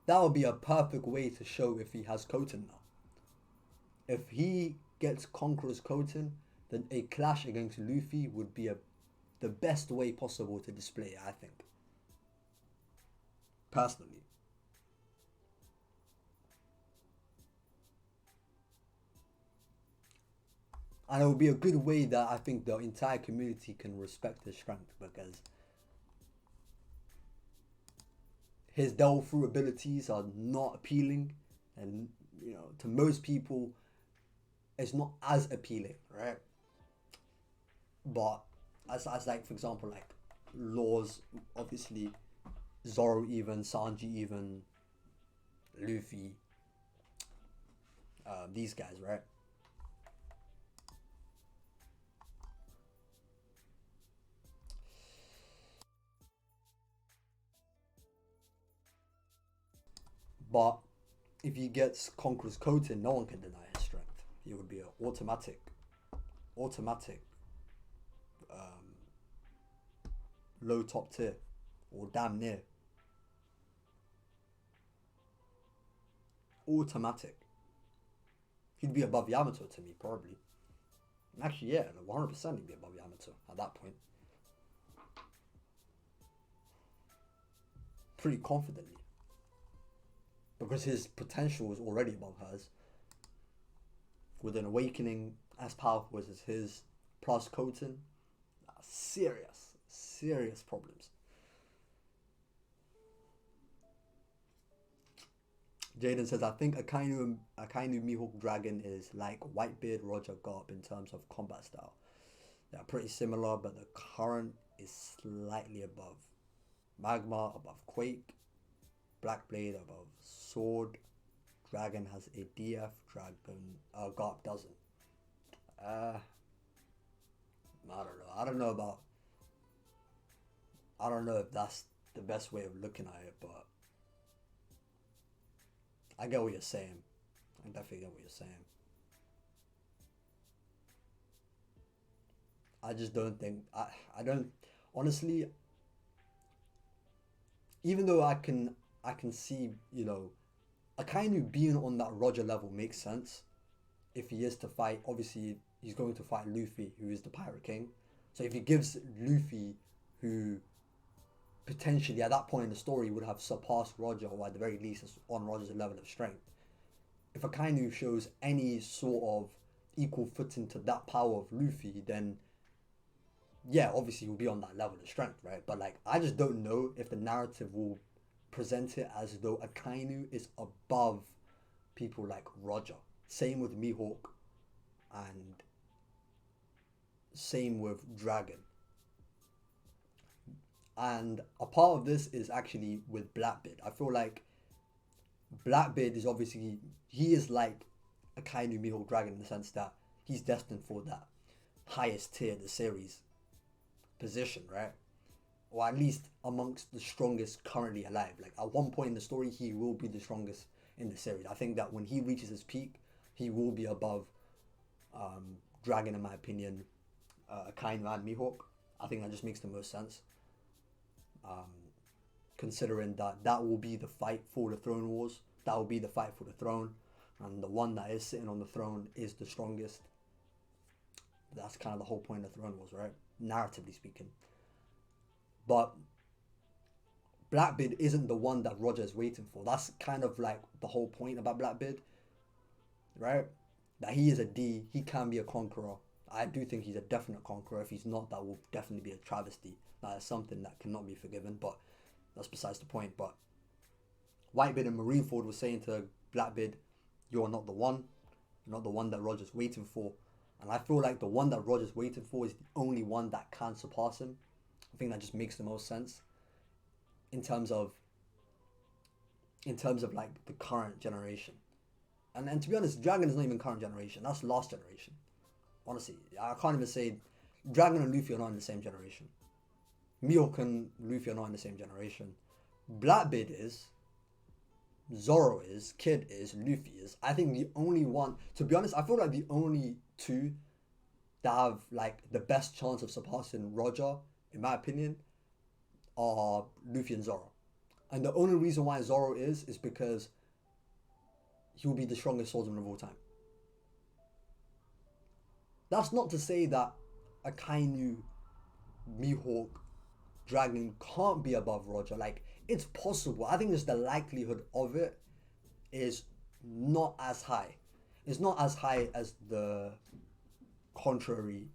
That would be a perfect way to show if he has Khoten now. If he gets Conqueror's Khoten, then a clash against Luffy would be the best way possible to display it, I think. Personally. And it would be a good way that I think the entire community can respect his strength, because his delve through abilities are not appealing, and to most people it's not as appealing, right? But as like, for example, like Laws, obviously, Zoro even, Sanji even, Luffy, these guys, right? But if he gets Conqueror's Khoten, no one can deny his strength. He would be an automatic um, low top tier, or damn near automatic. He'd be above Yamato to me, probably. Actually, yeah, 100% he'd be above Yamato at that point. Pretty confidently. Because his potential was already above hers. With an awakening as powerful as his, plus Khoten, serious problems. Jaden says, I think Akainu Mihawk Dragon is like Whitebeard Roger Garp in terms of combat style. They are pretty similar, but the current is slightly above. Magma above Quake, Blackblade above Sword, Dragon has a DF, Garp doesn't. I don't know. I don't know if that's the best way of looking at it, but I get what you're saying. I definitely get what you're saying. I just don't think I don't honestly, even though I can see, Akainu being on that Roger level makes sense. If he is to fight, obviously he's going to fight Luffy, who is the Pirate King. So if he gives Luffy, who potentially at that point in the story would have surpassed Roger, or at the very least is on Roger's level of strength, if Akainu shows any sort of equal footing to that power of Luffy, then yeah, obviously he'll be on that level of strength, right? But like, I just don't know if the narrative will present it as though Akainu is above people like Roger. Same with Mihawk, and same with Dragon. And a part of this is actually with Blackbeard. I feel like Blackbeard is obviously, he is like Akainu Mihawk Dragon in the sense that he's destined for that highest tier of the series position, right? Or at least amongst the strongest currently alive. Like at one point in the story, he will be the strongest in the series. I think that when he reaches his peak, he will be above Dragon, in my opinion, Kainu and Mihawk. I think that just makes the most sense. Considering that that will be the fight for the Throne Wars. That will be the fight for the throne. And the one that is sitting on the throne is the strongest. That's kind of the whole point of Throne Wars, right? Narratively speaking. But Blackbeard isn't the one that Roger is waiting for. That's kind of like the whole point about Blackbeard, right? That he is a D, he can be a conqueror. I do think he's a definite conqueror. If he's not, that will definitely be a travesty. That is something that cannot be forgiven, but that's besides the point. But Whitebeard and Marineford was saying to Blackbeard, you're not the one. You're not the one that Roger's waiting for. And I feel like the one that Roger's waiting for is the only one that can surpass him. I think that just makes the most sense in terms of like the current generation. And to be honest, Dragon is not even current generation. That's last generation. Honestly, I can't even say Dragon and Luffy are not in the same generation. Mihawk and Luffy are not in the same generation. Blackbeard is, Zoro is, Kid is, Luffy is. I think the only one, to be honest, I feel like the only two that have like the best chance of surpassing Roger, in my opinion, are Luffy and Zoro. And the only reason why Zoro is because he will be the strongest swordsman of all time. That's not to say that Akainu, Mihawk, Dragon can't be above Roger. Like, it's possible. I think just the likelihood of it is not as high. It's not as high as the contrary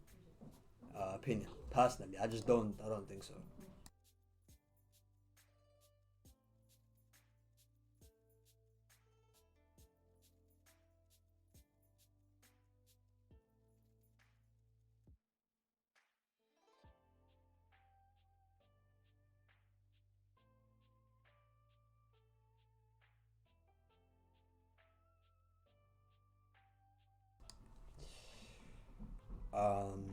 opinion. Personally, I don't think so. Um,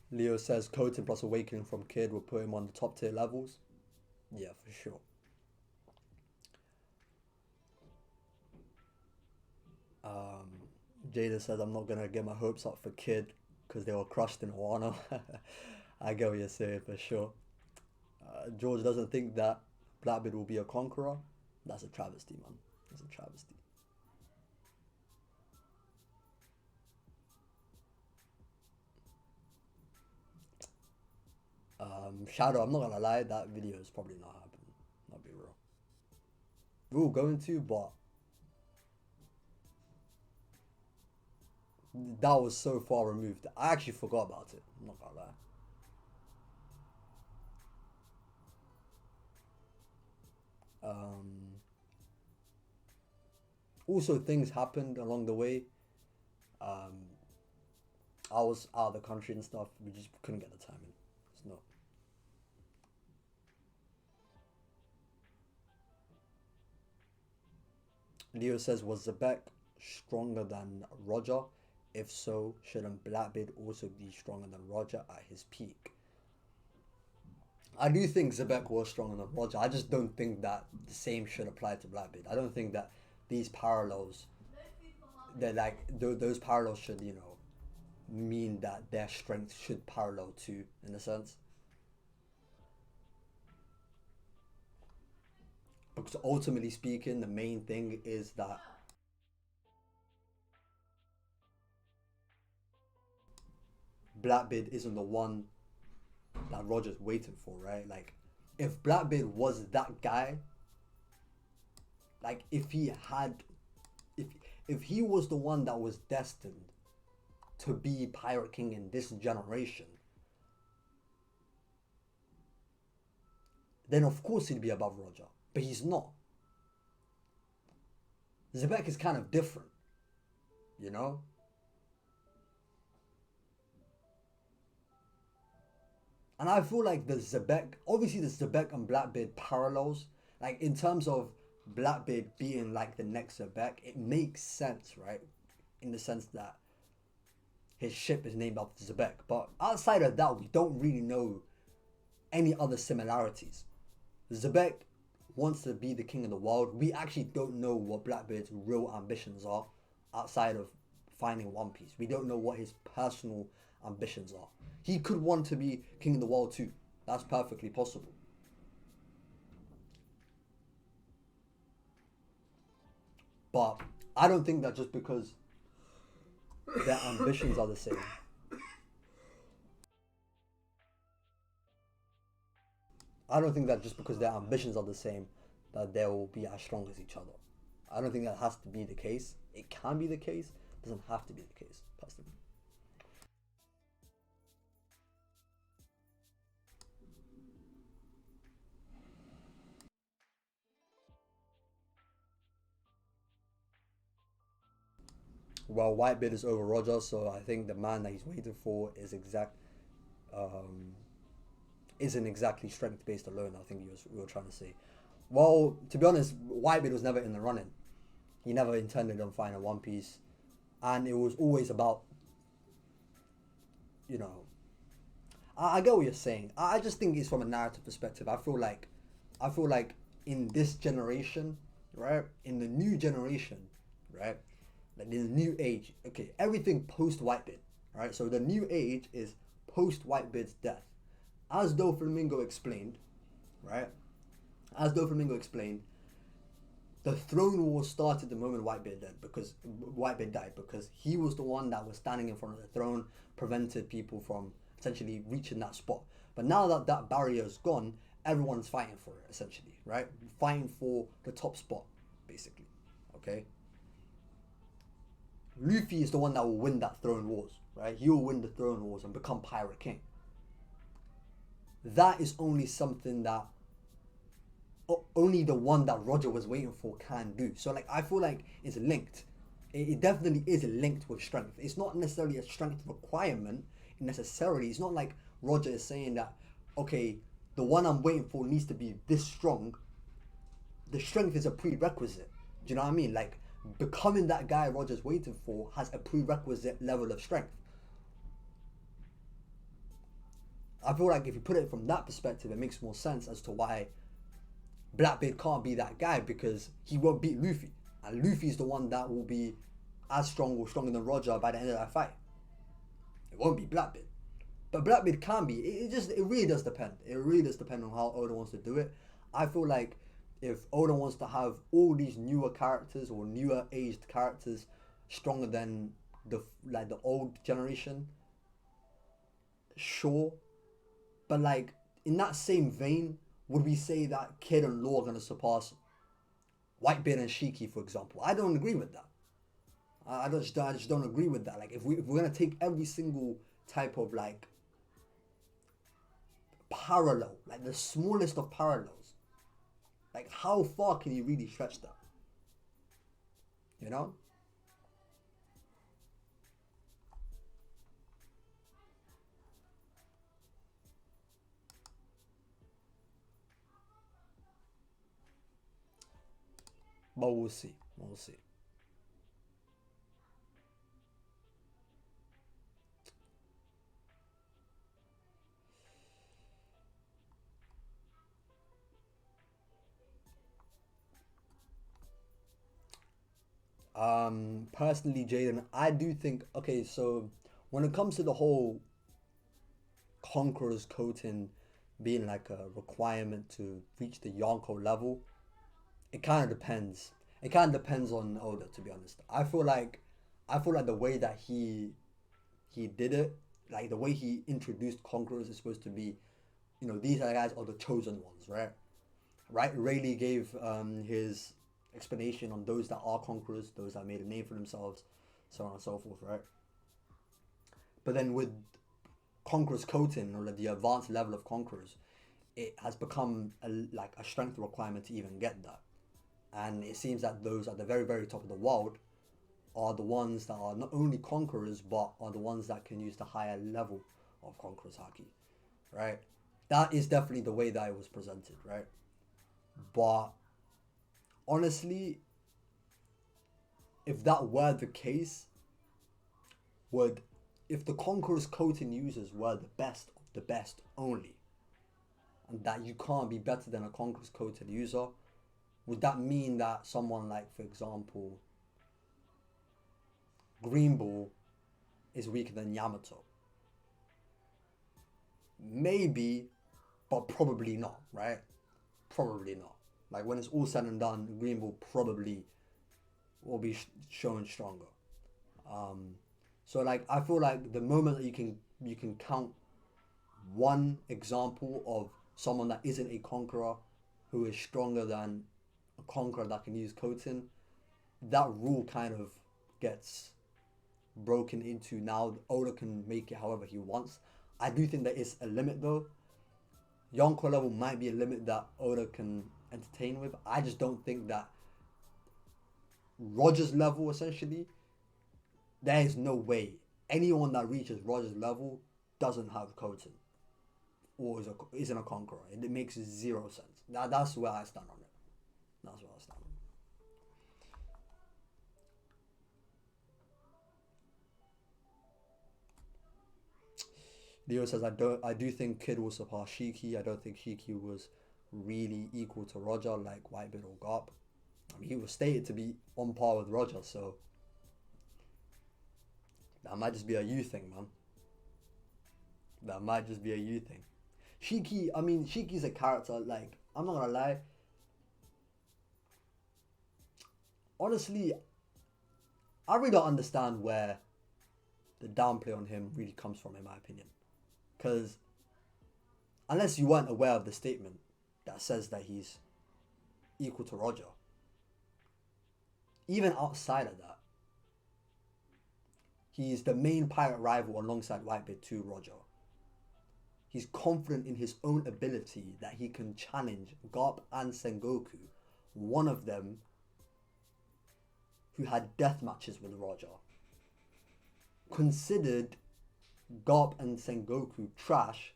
Leo says coating plus awakening from Kid will put him on the top tier levels. Yeah, for sure. Jada says I'm not gonna get my hopes up for Kid because they were crushed in Wano. I get what you're saying for sure. George doesn't think that Blackbeard will be a conqueror. That's a travesty, man. That's a travesty. Shadow, I'm not gonna lie, that video is probably not happening. I'll be real. We were going to, but that was so far removed. I actually forgot about it. I'm not gonna lie. Um, Also, things happened along the way. Um, I was out of the country and stuff. We just couldn't get the time in. It's not. Leo says, was Zebek stronger than Roger? If so, shouldn't Blackbeard also be stronger than Roger at his peak? I do think Zebek was stronger than Roger. I just don't think that the same should apply to Blackbeard. I don't think that these parallels, that like those parallels should, mean that their strength should parallel to, in a sense. Because ultimately speaking, the main thing is that Blackbeard isn't the one that Roger's waiting for, right? Like, if Blackbeard was that guy, like if he had, if if he was the one that was destined to be Pirate King in this generation, then of course he'd be above Roger. But he's not. Zebek is kind of different, you know? And I feel like the Zebek, obviously the Zebek and Blackbeard parallels, like in terms of Blackbeard being like the next Zebek, it makes sense, right? In the sense that his ship is named after Zebek. But outside of that, we don't really know any other similarities. Zebek wants to be the king of the world. We actually don't know what Blackbeard's real ambitions are outside of finding One Piece. We don't know what his personal ambitions are. He could want to be king of the world too. That's perfectly possible. But I don't think that just because their ambitions are the same. I don't think that just because their ambitions are the same, that they will be as strong as each other. I don't think that has to be the case. It can be the case. It doesn't have to be the case, personally. Well, Whitebeard is over Roger, so I think the man that he's waiting for um, isn't exactly strength based alone. I think you were trying to say. Well, to be honest, Whitebeard was never in the running. He never intended on finding One Piece, and it was always about, you know, I get what you're saying. I just think it's from a narrative perspective. I feel like in this generation, right, in the new generation, right, like in the new age, okay, everything post Whitebeard, right. So the new age is post Whitebeard's death, as Doflamingo explained, right. As Doflamingo explained, the throne war started the moment Whitebeard died because he was the one that was standing in front of the throne, prevented people from essentially reaching that spot. But now that that barrier is gone, everyone's fighting for it essentially, right? Fighting for the top spot, basically. Okay. Luffy is the one that will win that throne wars, right? He will win the throne wars and become Pirate King. That is only something that only the one that Roger was waiting for can do. So like I feel like it's linked. It definitely is linked with strength. It's not necessarily a strength requirement necessarily. It's not like Roger is saying that, okay, the one I'm waiting for needs to be this strong. The strength is a prerequisite. Do you know what I mean? Like becoming that guy Roger's waiting for has a prerequisite level of strength. I feel like if you put it from that perspective, it makes more sense as to why Blackbeard can't be that guy, because he won't beat Luffy. And Luffy's the one that will be as strong or stronger than Roger by the end of that fight. It won't be Blackbeard. But Blackbeard can be. It really does depend. It really does depend on how Oda wants to do it. I feel like if Oda wants to have all these newer characters or newer aged characters stronger than the old generation, sure. But like in that same vein, would we say that Kid and Law are gonna surpass Whitebeard and Shiki, for example? I don't agree with that. I just don't agree with that. Like if we're gonna take every single type of like parallel, like the smallest of parallels, like how far can you really stretch that? You know? But we'll see. We'll see. Personally, Jaden, I do think, okay, so when it comes to the whole Conqueror's coating being like a requirement to reach the Yonko level, it kind of depends. It kind of depends on Oda, to be honest. I feel like the way that he did it, like the way he introduced Conquerors is supposed to be, these are guys are the chosen ones, right? Right? Rayleigh gave his explanation on those that are conquerors, those that made a name for themselves, so on and so forth, right? But then with conquerors coating, or the advanced level of conquerors, it has become like a strength requirement to even get that. And it seems that those at the very, very top of the world are the ones that are not only conquerors, but are the ones that can use the higher level of conquerors haki, right? That is definitely the way that it was presented, right? But honestly, if that were the case, would if the Conqueror's coating users were the best of the best only, and that you can't be better than a Conqueror's coated user, would that mean that someone like, for example, Green Ball is weaker than Yamato? Maybe, but probably not, right? Probably not. Like when it's all said and done, Green Ball probably will be shown stronger. Um, so like I feel like the moment that you can count one example of someone that isn't a conqueror who is stronger than a conqueror that can use coating, that rule kind of gets broken into. Now Oda can make it however he wants. I do think there is a limit though. Yonko level might be a limit that Oda can entertain with. I just don't think that Roger's level, essentially, there is no way anyone that reaches Roger's level doesn't have coating or isn't a conqueror. It makes zero sense. That's where I stand on it. That's where I stand on it. Leo says I do think Kid will surpass Shiki. I don't think Shiki was really equal to Roger like Whitebeard or Garp. I mean, he was stated to be on par with Roger, so that might just be a you thing, man. That might just be a you thing. Shiki's a character, like, I'm not gonna lie. Honestly, I really don't understand where the downplay on him really comes from, in my opinion. Because unless you weren't aware of the statement that says that he's equal to Roger, even outside of that, he's the main pirate rival alongside Whitebeard to Roger. He's confident in his own ability that he can challenge Garp and Sengoku, one of them who had death matches with Roger. Considered Garp and Sengoku trash,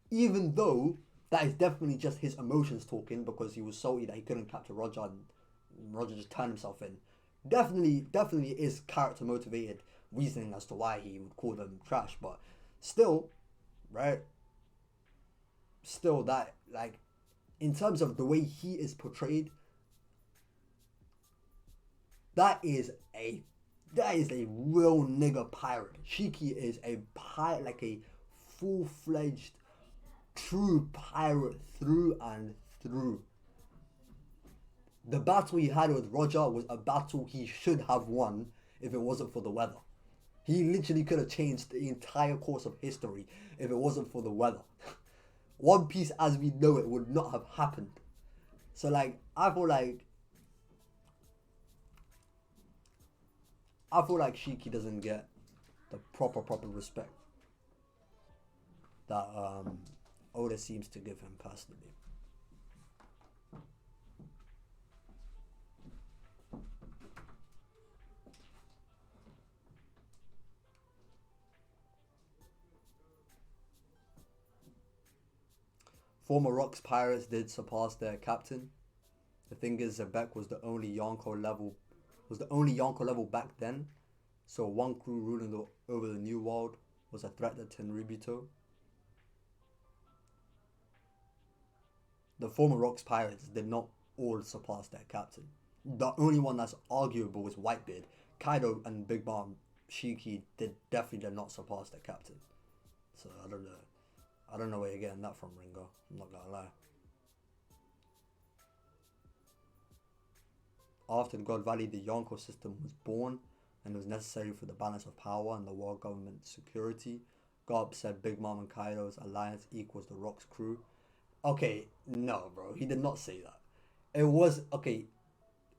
even though that is definitely just his emotions talking because he was salty that he couldn't capture Roger and Roger just turned himself in. Definitely is character motivated reasoning as to why he would call them trash, but still, right? Still, that, like, in terms of the way he is portrayed, that is a real nigga pirate. Shiki is a pirate, like a full-fledged true pirate through and through. The battle he had with Roger was a battle he should have won if it wasn't for the weather. He literally could have changed the entire course of history if it wasn't for the weather. One Piece as we know it would not have happened. So like, I feel like Shiki doesn't get the proper respect that Oda seems to give him personally. Former Rocks Pirates did surpass their captain. The thing is, Zebek was the only Yonko level back then, so one crew ruling over the New World was a threat to Tenryubito. The former Rocks Pirates did not all surpass their captain. The only one that's arguable is Whitebeard. Kaido and Big Mom Shiki definitely did not surpass their captain. So I don't know. I don't know where you're getting that from, Ringo. I'm not gonna lie. After the God Valley, the Yonko system was born and was necessary for the balance of power and the world government security. Garp said Big Mom and Kaido's alliance equals the Rock's crew. Okay, no, bro. He did not say that. It was, okay,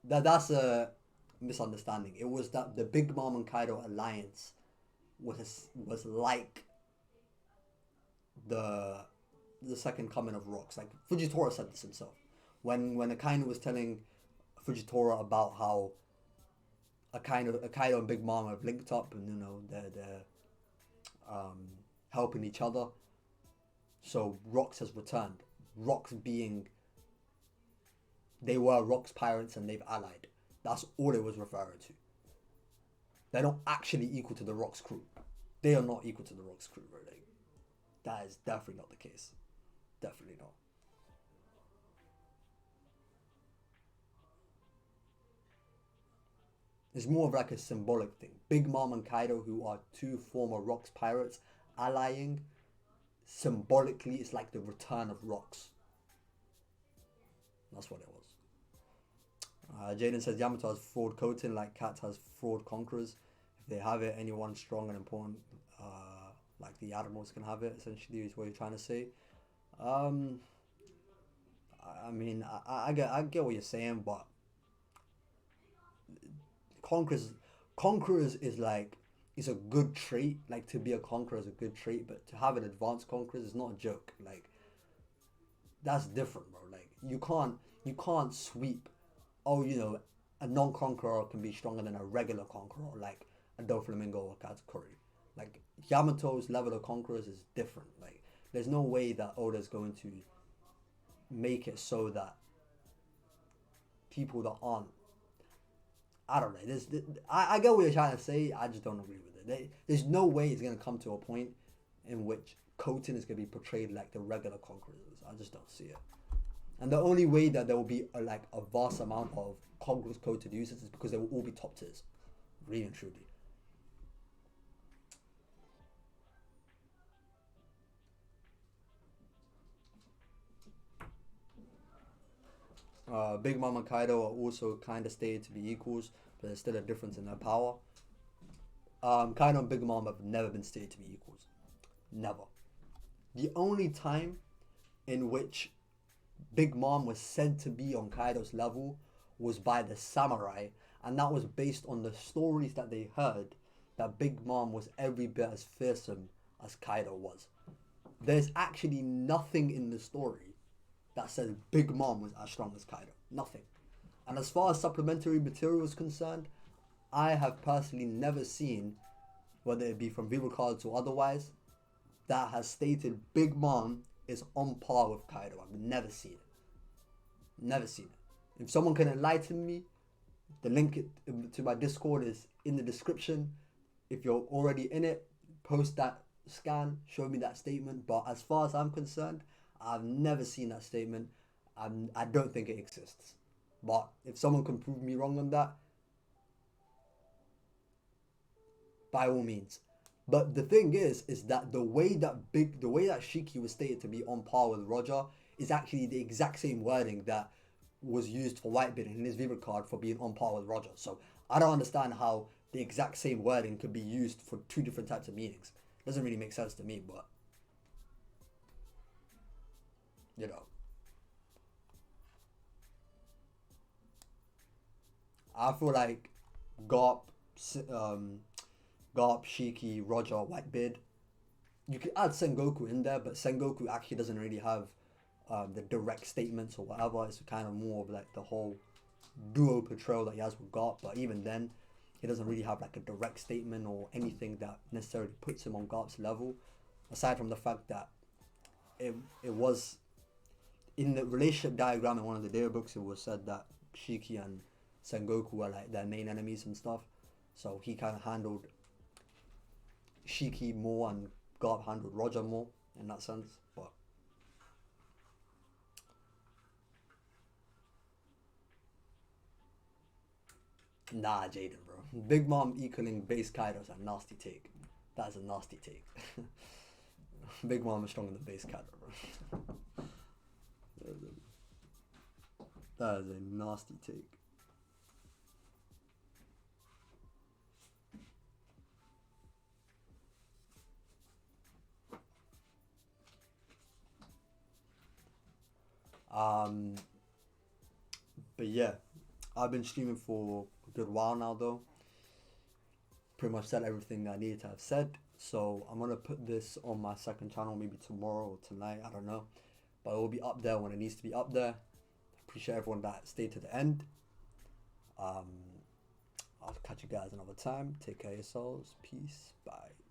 that's a misunderstanding. It was that the Big Mom and Kaido alliance was like the second coming of Rocks. Like Fujitora said this himself. When Akainu was telling Fujitora about how Akaido and Big Mom have linked up and they're helping each other. So Rocks has returned. Rocks being they were Rocks pirates and they've allied. That's all it was referring to. They're not actually equal to the Rocks crew. They are not equal to the Rocks crew, really. That is definitely not the case. Definitely not. It's more of like a symbolic thing. Big Mom and Kaido, who are two former Rocks pirates, allying, symbolically, it's like the return of Rocks. That's what it was. Jaden says Yamato has fraud coating like Cat has fraud conquerors. If they have it, anyone strong and important, like the admirals, can have it. Essentially, is what you're trying to say. Um, I mean, I get what you're saying, but conquerors conquerors is like, it's a good trait. Like, to be a conqueror is a good trait, but to have an advanced conqueror is not a joke. Like, that's different, bro. Like, you can't sweep. Oh, a non-conqueror can be stronger than a regular conqueror, like a Doflamingo or Katakuri. Like, Yamato's level of conquerors is different. Like, there's no way that Oda's going to make it so that people that aren't, I don't know. I get what you're trying to say. I just don't agree with it. There's no way it's going to come to a point in which Koten is going to be portrayed like the regular conquerors. I just don't see it. And the only way that there will be a vast amount of conquerors Koten users is because they will all be top tiers. Really and truly. Big Mom and Kaido are also kind of stated to be equals, but there's still a difference in their power. Kaido and Big Mom have never been stated to be equals. Never. The only time in which Big Mom was said to be on Kaido's level was by the samurai, and that was based on the stories that they heard that Big Mom was every bit as fearsome as Kaido was. There's actually nothing in the story that says Big Mom was as strong as Kaido. Nothing. And as far as supplementary material is concerned, I have personally never seen, whether it be from Viva cards or otherwise, that has stated Big Mom is on par with Kaido. I've never seen it. Never seen it. If someone can enlighten me, the link to my Discord is in the description. If you're already in it, post that scan, show me that statement. But as far as I'm concerned, I've never seen that statement. I don't think it exists. But if someone can prove me wrong on that, by all means. But the thing is that the way that Shiki was stated to be on par with Roger is actually the exact same wording that was used for Whitebeard in his Viva card for being on par with Roger. So I don't understand how the exact same wording could be used for two different types of meanings. Doesn't really make sense to me, but you know. I feel like Garp, Shiki, Roger, Whitebeard. You could add Sengoku in there, but Sengoku actually doesn't really have the direct statements or whatever. It's kind of more of like the whole duo patrol that he has with Garp. But even then, he doesn't really have like a direct statement or anything that necessarily puts him on Garp's level. Aside from the fact that it was in the relationship diagram in one of the databooks, it was said that Shiki and Sengoku were like their main enemies and stuff. So he kind of handled Shiki more and Garp handled Roger more in that sense. But nah, Jaden, bro. Big Mom equaling base Kaido is a nasty take. That is a nasty take. Big Mom is stronger than base Kaido, bro. That is a nasty take. But yeah, I've been streaming for a good while now though. Pretty much said everything I needed to have said. So I'm gonna put this on my second channel maybe tomorrow or tonight, I don't know. But it will be up there when it needs to be up there. Appreciate everyone that stayed to the end. I'll catch you guys another time. Take care of yourselves. Peace. Bye.